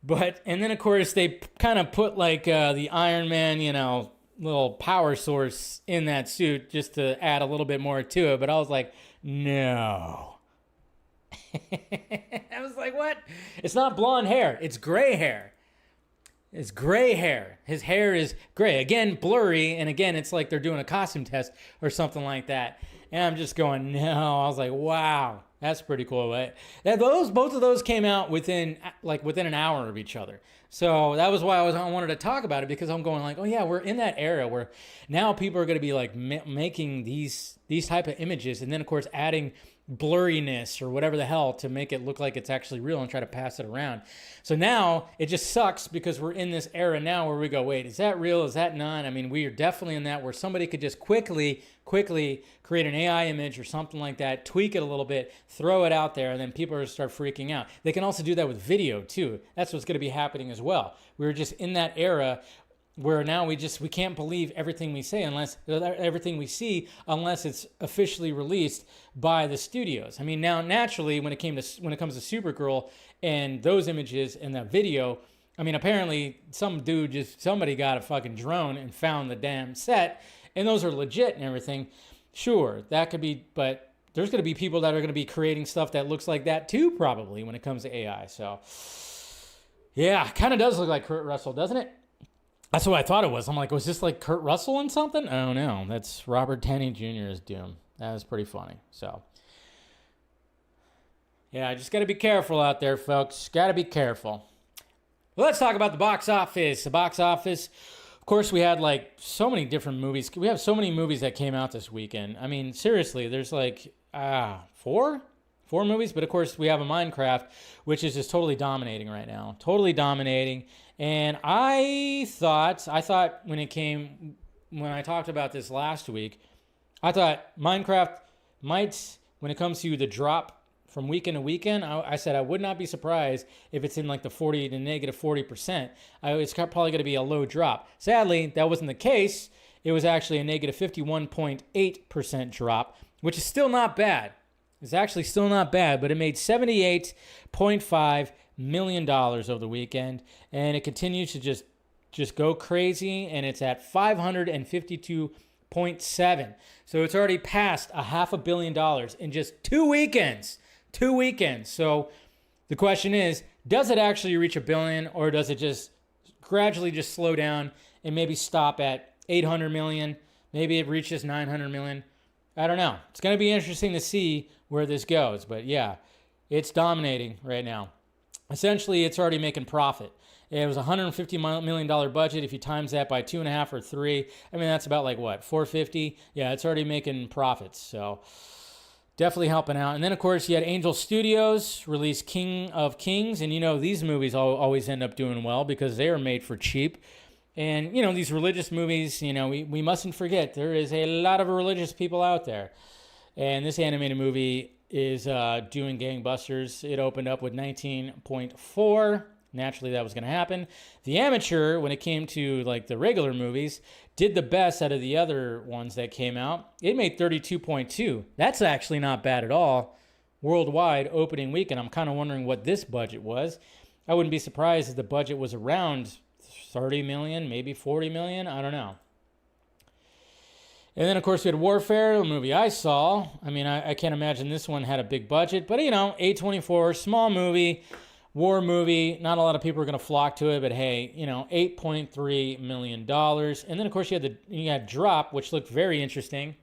But, and then of course they kind of put like the Iron Man, you know, little power source in that suit just to add a little bit more to it. But I was like, no. I was like, what? It's not blonde hair. It's gray hair. It's gray hair. His hair is gray. Again, blurry. And again, it's like they're doing a costume test or something like that. And I'm just going, no. I was like, wow, that's pretty cool. Right? Both of those came out within an hour of each other. So that was why I wanted to talk about it, because I'm going like, oh yeah, we're in that era where now people are going to be like making these type of images, and then of course adding blurriness or whatever the hell to make it look like it's actually real and try to pass it around. So now it just sucks because we're in this era now where we go, wait, is that real? Is that not? I mean, we are definitely in that where somebody could just quickly create an AI image or something like that, tweak it a little bit, throw it out there, and then people are going to start freaking out. They can also do that with video too. That's what's going to be happening as well. We're just in that era where now we can't believe everything we see unless it's officially released by the studios. I mean, now naturally when it comes to Supergirl and those images and that video, I mean, apparently somebody got a fucking drone and found the damn set, and those are legit and everything. Sure, that could be, but there's going to be people that are going to be creating stuff that looks like that too, probably, when it comes to AI. So yeah, kind of does look like Kurt Russell, doesn't it? That's what I thought it was. I'm like, was this like Kurt Russell in something? I don't know. That's Robert Downey Jr. as Doom. That was pretty funny. So, yeah, just got to be careful out there, folks. Got to be careful. Well, let's talk about the box office. The box office, of course, we had like so many different movies. We have so many movies that came out this weekend. I mean, seriously, there's like four movies. But, of course, we have a Minecraft, which is just totally dominating right now. Totally dominating. And I thought when I talked about this last week, I thought Minecraft might, when it comes to the drop from weekend to weekend, I said I would not be surprised if it's in like the 40 to negative 40%. It's probably going to be a low drop. Sadly, that wasn't the case. It was actually a negative 51.8% drop, which is still not bad. It's actually still not bad, but it made $78.5 million over the weekend, and it continues to just go crazy, and it's at 552.7. So it's already passed $500 million in just 2 weekends. 2 weekends. So the question is, does it actually reach $1 billion, or does it just gradually just slow down and maybe stop at 800 million? Maybe it reaches 900 million. I don't know. It's going to be interesting to see where this goes. But yeah, it's dominating right now. Essentially, it's already making profit. It was a $150 million budget. If you times that by 2.5 or 3, I mean, that's about like what, 450? Yeah, it's already making profits. So definitely helping out. And then, of course, you had Angel Studios release King of Kings. And, you know, these movies always end up doing well because they are made for cheap. And, you know, these religious movies, you know, we mustn't forget there is a lot of religious people out there. And this animated movie is doing gangbusters. It opened up with 19.4. Naturally, that was going to happen. The Amateur, when it came to like the regular movies, did the best out of the other ones that came out. It made 32.2. That's actually not bad at all. Worldwide opening weekend. I'm kind of wondering what this budget was. I wouldn't be surprised if the budget was around 30 million, maybe 40 million. I don't know. And then, of course, we had Warfare, a movie I saw. I mean, I can't imagine this one had a big budget. But, you know, A24, small movie, war movie. Not a lot of people are going to flock to it. But, hey, you know, $8.3 million. And then, of course, you had Drop, which looked very interesting.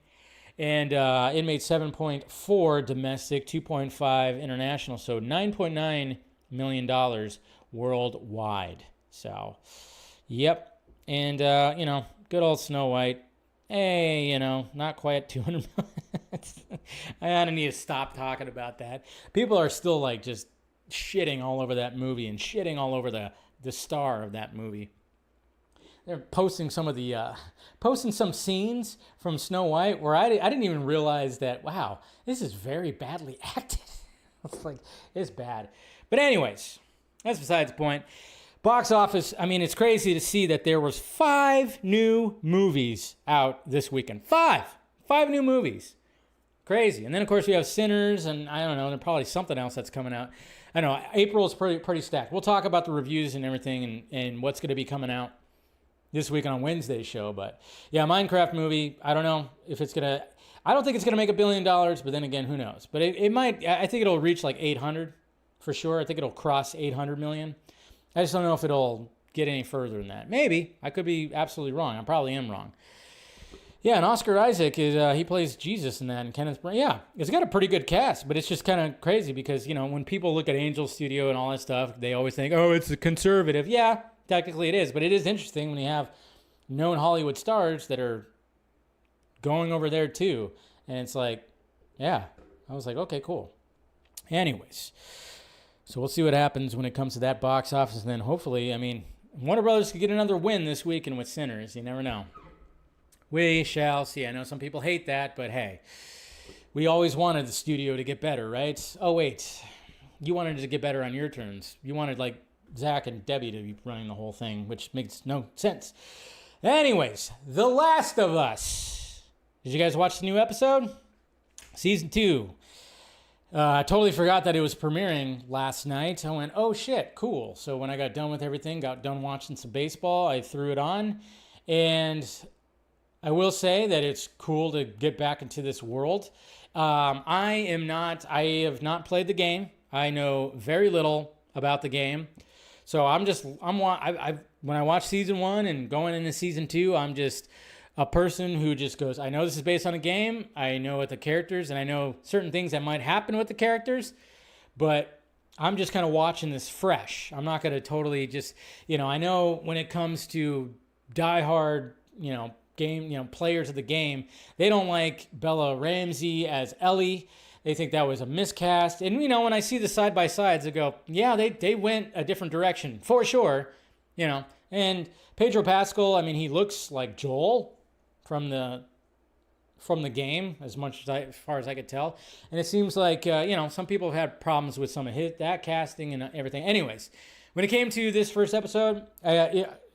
And it made 7.4 domestic, 2.5 international. So $9.9 million worldwide. So, yep. And, you know, good old Snow White. Hey, you know, not quite 200 million. I don't need to stop talking about that. People are still like just shitting all over that movie and shitting all over the star of that movie. They're posting some scenes from Snow White where I didn't even realize that, wow, this is very badly acted. It's like, it's bad. But anyways, that's besides the point. Box office, I mean, it's crazy to see that there was 5 new movies out this weekend. 5 new movies. Crazy. And then, of course, we have Sinners, and I don't know, there's probably something else that's coming out. I don't know, April is pretty stacked. We'll talk about the reviews and everything and what's going to be coming out this week on Wednesday's show. But, yeah, Minecraft movie, I don't know if it's going to... I don't think it's going to make $1 billion, but then again, who knows? But it might... I think it'll reach like 800 for sure. I think it'll cross 800 million. I just don't know if it'll get any further than that. Maybe. I could be absolutely wrong. I probably am wrong. Yeah, and Oscar Isaac, he plays Jesus in that, and Kenneth Branagh. Yeah, it's got a pretty good cast, but it's just kind of crazy because, you know, when people look at Angel Studio and all that stuff, they always think, oh, it's a conservative. Yeah, technically it is, but it is interesting when you have known Hollywood stars that are going over there too, and it's like, yeah, I was like, okay, cool. Anyways, so we'll see what happens when it comes to that box office, and then hopefully, I mean, Warner Brothers could get another win this weekend with Sinners. You never know. We shall see. I know some people hate that, but hey, we always wanted the studio to get better, right? Oh, wait. You wanted it to get better on your terms. You wanted, like, Zack and Debbie to be running the whole thing, which makes no sense. Anyways, The Last of Us. Did you guys watch the new episode? Season 2. I totally forgot that it was premiering last night. I went, oh, shit, cool. So when I got done with everything, got done watching some baseball, I threw it on, and... I will say that it's cool to get back into this world. I have not played the game. I know very little about the game. So when I watch season 1 and going into season 2, I'm just a person who just goes, I know this is based on a game. I know what the characters, and I know certain things that might happen with the characters, but I'm just kind of watching this fresh. I'm not going to totally just, I know when it comes to diehard, players of the game, they don't like Bella Ramsey as Ellie. They think that was a miscast. And, when I see the side-by-sides, I go, yeah, they went a different direction, for sure, And Pedro Pascal, I mean, he looks like Joel from the game, as far as I could tell. And it seems like, some people have had problems with some of that casting and everything. Anyways, when it came to this first episode,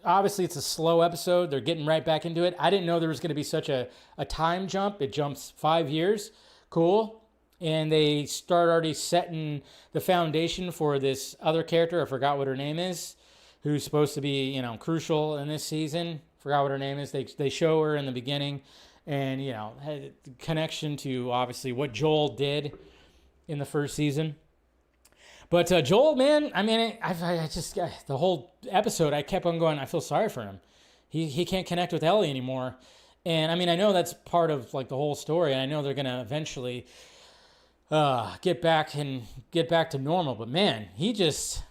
obviously, it's a slow episode. They're getting right back into it. I didn't know there was going to be such a time jump. It jumps 5 years. Cool. And they start already setting the foundation for this other character. I forgot what her name is, who's supposed to be, crucial in this season. Forgot what her name is. They show her in the beginning and, had connection to, obviously, what Joel did in the first season. But Joel, man, I mean, I just, the whole episode, I kept on going, I feel sorry for him. He can't connect with Ellie anymore. And, I mean, I know that's part of, like, the whole story, and I know they're going to eventually get back to normal. But, man, he just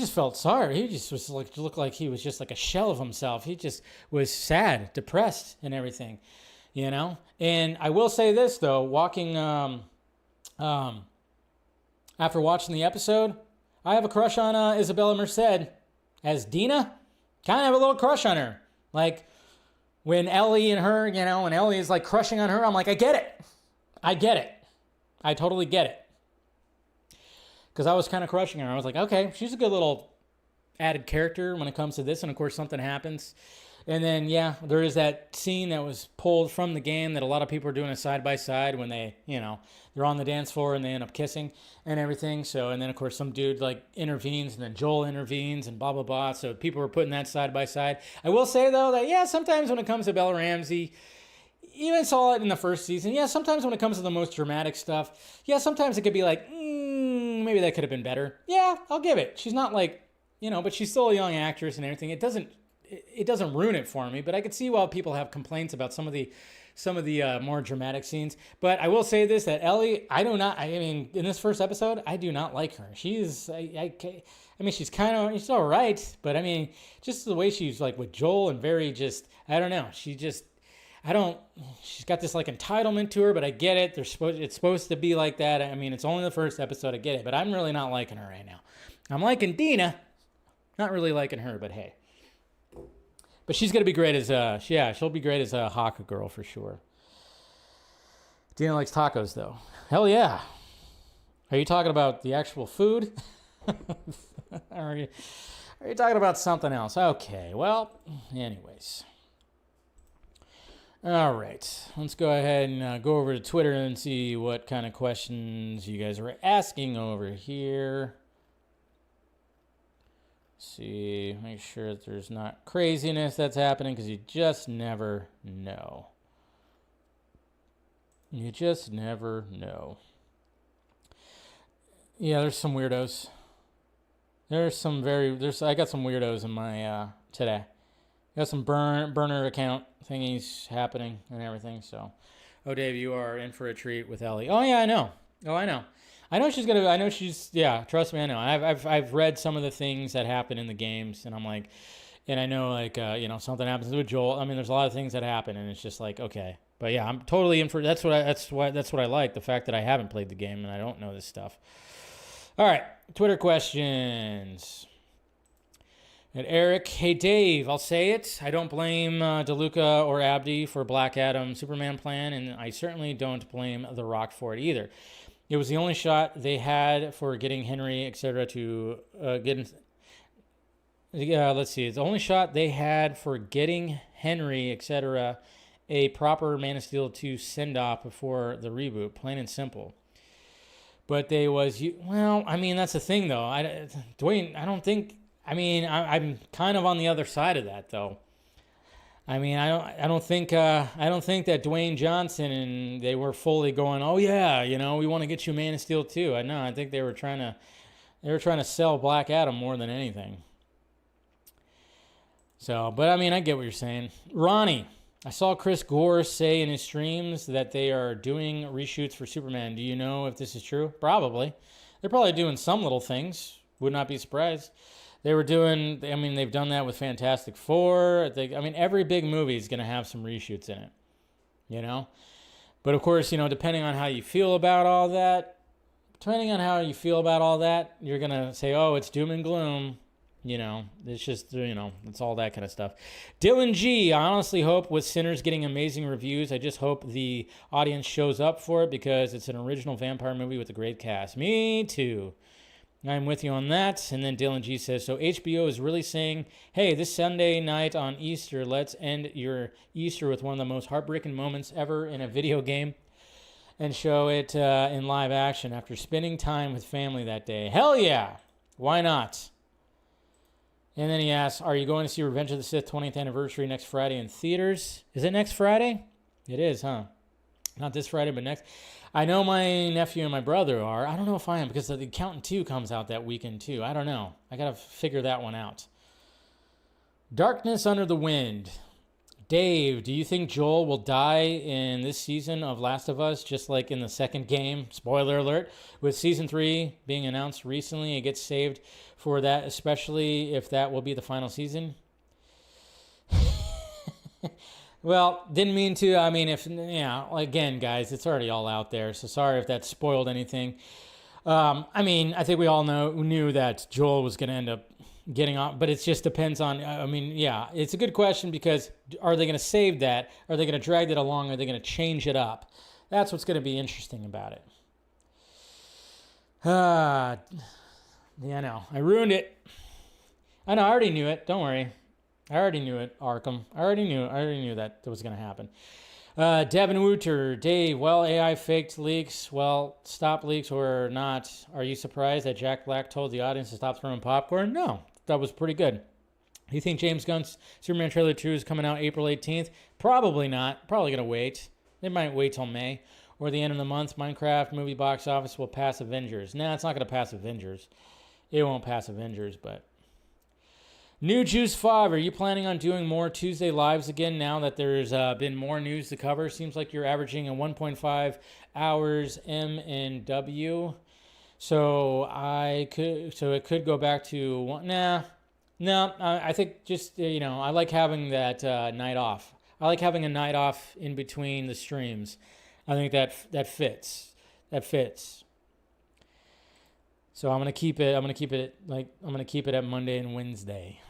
felt sorry. He just was like, looked like he was just like a shell of himself. He just was sad, depressed, and everything, And I will say this, though, after watching the episode, I have a crush on Isabella Merced as Dina. Kind of have a little crush on her. Like, when Ellie and her, when Ellie is, like, crushing on her, I'm like, I get it. I totally get it. Because I was kind of crushing her. I was like, okay, she's a good little added character when it comes to this. And, of course, something happens. And then, yeah, there is that scene that was pulled from the game that a lot of people are doing a side-by-side when they, they're on the dance floor and they end up kissing and everything. So, and then, of course, some dude, like, intervenes, and then Joel intervenes and blah, blah, blah. So people were putting that side-by-side. I will say, though, that, yeah, sometimes when it comes to Bella Ramsey, even saw it in the first season, yeah, sometimes when it comes to the most dramatic stuff, yeah, sometimes it could be like, maybe that could have been better. Yeah, I'll give it. She's not like, but she's still a young actress and everything. It doesn't ruin it for me, but I could see why people have complaints about some of the more dramatic scenes. But I will say this, that Ellie, in this first episode, I do not like her. She's, she's all right, but I mean, just the way she's like with Joel and very just, I don't know. she's got this like entitlement to her, but I get it. It's supposed to be like that. I mean, it's only the first episode. I get it, but I'm really not liking her right now. I'm liking Dina, not really liking her, but hey. But she's going to be great as, she'll be great as a Haka girl for sure. Dina likes tacos though. Hell yeah. Are you talking about the actual food? Are you talking about something else? Okay, well, anyways. All right, let's go ahead and go over to Twitter and see what kind of questions you guys are asking over here. See, make sure that there's not craziness that's happening because you just never know. You just never know. Yeah, there's some weirdos. I got some weirdos in my today. Got some burner account thingies happening and everything. So, oh, Dave, you are in for a treat with Ellie. Oh yeah, I know. Yeah, trust me, I know. I've read some of the things that happen in the games, and I'm like, and I know like something happens with Joel. I mean, there's a lot of things that happen, and it's just like okay, but yeah, I'm totally in for. That's what I like, the fact that I haven't played the game and I don't know this stuff. All right, Twitter questions. And Eric, hey Dave, I'll say it. I don't blame DeLuca or Abdy for Black Adam Superman plan, and I certainly don't blame The Rock for it either. It was the only shot they had for getting Henry, etc. to let's see. It's the only shot they had for getting Henry, etc. a proper Man of Steel 2 send-off before the reboot, plain and simple. But that's the thing though. Dwayne, I'm kind of on the other side of that though. I mean, I don't think that Dwayne Johnson and they were fully going, oh yeah, we want to get you Man of Steel 2. I think they were trying to sell Black Adam more than anything. So, but I mean, I get what you're saying. Ronnie, I saw Chris Gore say in his streams that they are doing reshoots for Superman. Do you know if this is true? Probably. They're probably doing some little things. Would not be surprised. They've done that with Fantastic Four. Every big movie is going to have some reshoots in it, But of course, depending on how you feel about all that, you're going to say, oh, it's doom and gloom. It's just, it's all that kind of stuff. Dylan G, I honestly hope with Sinners getting amazing reviews, I just hope the audience shows up for it because it's an original vampire movie with a great cast. Me too. I'm with you on that. And then Dylan G says, so HBO is really saying, hey, this Sunday night on Easter, let's end your Easter with one of the most heartbreaking moments ever in a video game and show it in live action after spending time with family that day. Hell yeah. Why not? And then he asks, are you going to see Revenge of the Sith 20th anniversary next Friday in theaters? Is it next Friday? It is, huh? Not this Friday, but next. I know my nephew and my brother are. I don't know if I am because The Accountant 2 comes out that weekend too. I don't know. I got to figure that one out. Darkness Under the Wind. Dave, do you think Joel will die in this season of Last of Us, just like in the second game? Spoiler alert. With season 3 being announced recently, it gets saved for that, especially if that will be the final season. Well, didn't mean to. Again, guys, it's already all out there. So sorry if that spoiled anything. I think we all knew that Joel was going to end up getting off, but it just depends on, it's a good question because are they going to save that? Are they going to drag that along? Are they going to change it up? That's what's going to be interesting about it. I know. I ruined it. I know. I already knew it. Don't worry. I already knew it, Arkham. I already knew that was going to happen. Devin Wooter, Dave, well, AI faked leaks. Well, stop leaks or not. Are you surprised that Jack Black told the audience to stop throwing popcorn? No, that was pretty good. Do you think James Gunn's Superman trailer 2 is coming out April 18th? Probably not. Probably going to wait. They might wait till May. Or the end of the month, Minecraft movie box office will pass Avengers. Nah, it's not going to pass Avengers. It won't pass Avengers, but... New Juice 5, are you planning on doing more Tuesday lives again now that there's been more news to cover? Seems like you're averaging a 1.5 hours M&W. So it could go back to one. No, I think just, I like having that night off. I like having a night off in between the streams. I think that fits. That fits. So I'm gonna keep it at Monday and Wednesday.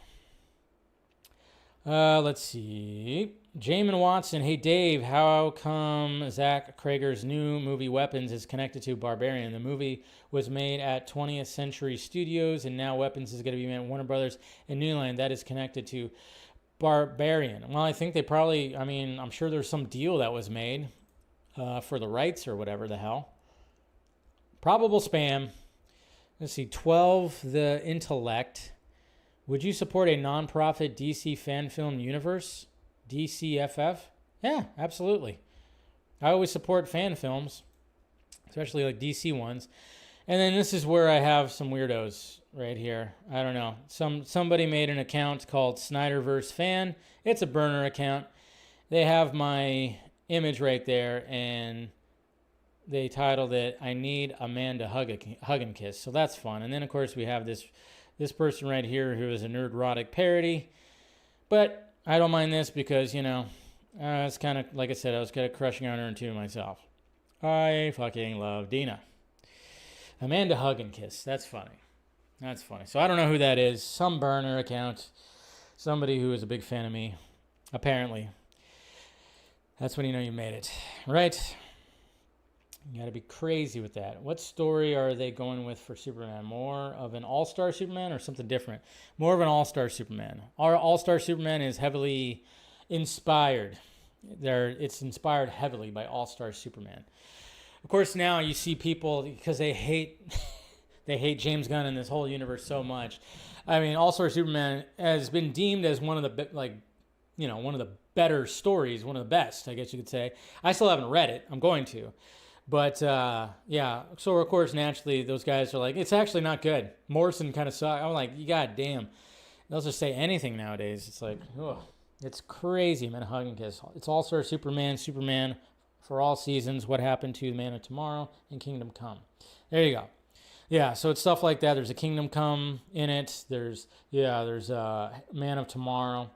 Let's see. Jamin Watson, hey Dave, how come Zack Cregger's new movie Weapons is connected to Barbarian? The movie was made at 20th Century Studios, and now Weapons is going to be made at Warner Brothers and New Line. That is connected to Barbarian. Well, I think they probably, I'm sure there's some deal that was made for the rights or whatever the hell. Probable spam. Let's see, 12, The Intellect. Would you support a non-profit DC fan film universe? DCFF? Yeah, absolutely. I always support fan films, especially like DC ones. And then this is where I have some weirdos right here. I don't know. Somebody made an account called Snyderverse Fan. It's a burner account. They have my image right there, and they titled it, I Need a Man to Hug and Kiss. So that's fun. And then, of course, we have this person right here who is a nerd-erotic parody. But I don't mind this because, it's kind of, like I said, I was kind of crushing on her and two myself. I fucking love Dina. Amanda Hug and Kiss. That's funny. That's funny. So I don't know who that is. Some burner account. Somebody who is a big fan of me. Apparently. That's when you know you made it. Right? You got to be crazy with that. What story are they going with for Superman? More of an all-star Superman or something different? More of an all-star Superman. Our all-star Superman is heavily inspired. It's inspired heavily by all-star Superman. Of course, now you see people, because they hate James Gunn and this whole universe so much. All-star Superman has been deemed as one of the better stories, one of the best, I guess you could say. I still haven't read it. I'm going to. But, yeah, so of course, naturally, those guys are like, it's actually not good. Morrison kind of sucked. I'm like, God damn. They'll just say anything nowadays. It's like, ugh. It's crazy, man. Hug and kiss. It's all-star Superman for all seasons, What Happened to the Man of Tomorrow, and Kingdom Come. There you go. Yeah, so it's stuff like that. There's a Kingdom Come in it. There's Man of Tomorrow.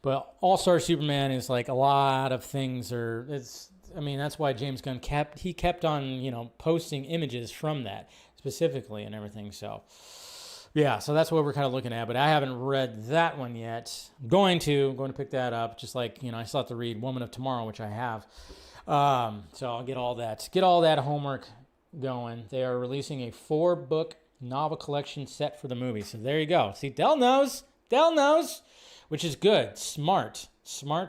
But all-star Superman is like a lot of things that's why James Gunn kept on, posting images from that specifically and everything. So, yeah, so that's what we're kind of looking at. But I haven't read that one yet. Going to pick that up. Just like, I still have to read Woman of Tomorrow, which I have. So I'll get all that homework going. They are releasing a 4-book novel collection set for the movie. So there you go. See, Dell knows, which is good. Smart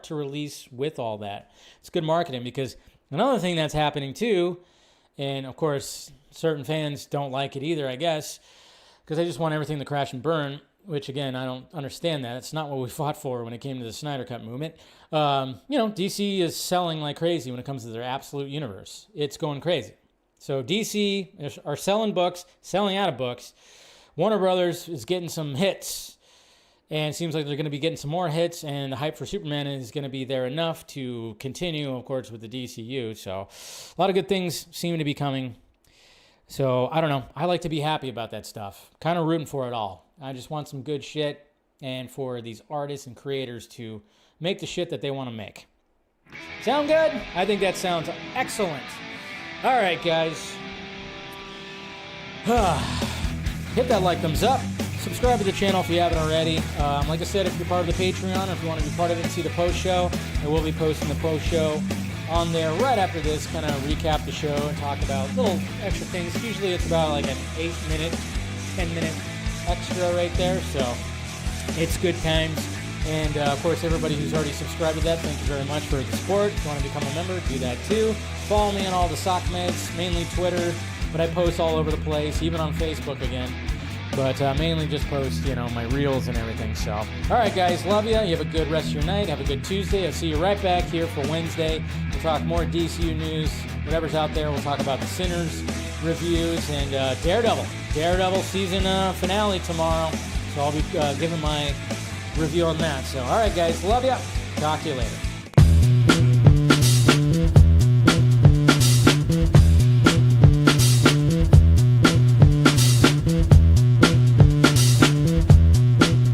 to release with all that. It's good marketing, because another thing that's happening too, and of course certain fans don't like it either, I guess, because they just want everything to crash and burn, which again, I don't understand that. It's not what we fought for when it came to the Snyder Cut movement. DC is selling like crazy when it comes to their absolute universe. It's going crazy. So DC are selling books, selling out of books. Warner Brothers is getting some hits. And it seems like they're going to be getting some more hits, and the hype for Superman is going to be there enough to continue, of course, with the DCU. So a lot of good things seem to be coming. So I don't know. I like to be happy about that stuff. Kind of rooting for it all. I just want some good shit, and for these artists and creators to make the shit that they want to make. Sound good? I think that sounds excellent. All right, guys. Hit that like, thumbs up. Subscribe to the channel if you haven't already. Like I said, if you're part of the Patreon, or if you want to be part of it and see the post show, I will be posting the post show on there right after this, kind of recap the show and talk about little extra things. Usually it's about like an 8-minute, 10-minute extra right there, so it's good times. And of course, everybody who's already subscribed to that, thank you very much for the support. If you want to become a member, do that too. Follow me on all the sock meds, mainly Twitter, but I post all over the place, even on Facebook again. But mainly just post, my reels and everything. So, all right, guys, love you. You have a good rest of your night. Have a good Tuesday. I'll see you right back here for Wednesday. We'll talk more DCU news, whatever's out there. We'll talk about the Sinners reviews and Daredevil season finale tomorrow. So I'll be giving my review on that. So, all right, guys, love you. Talk to you later.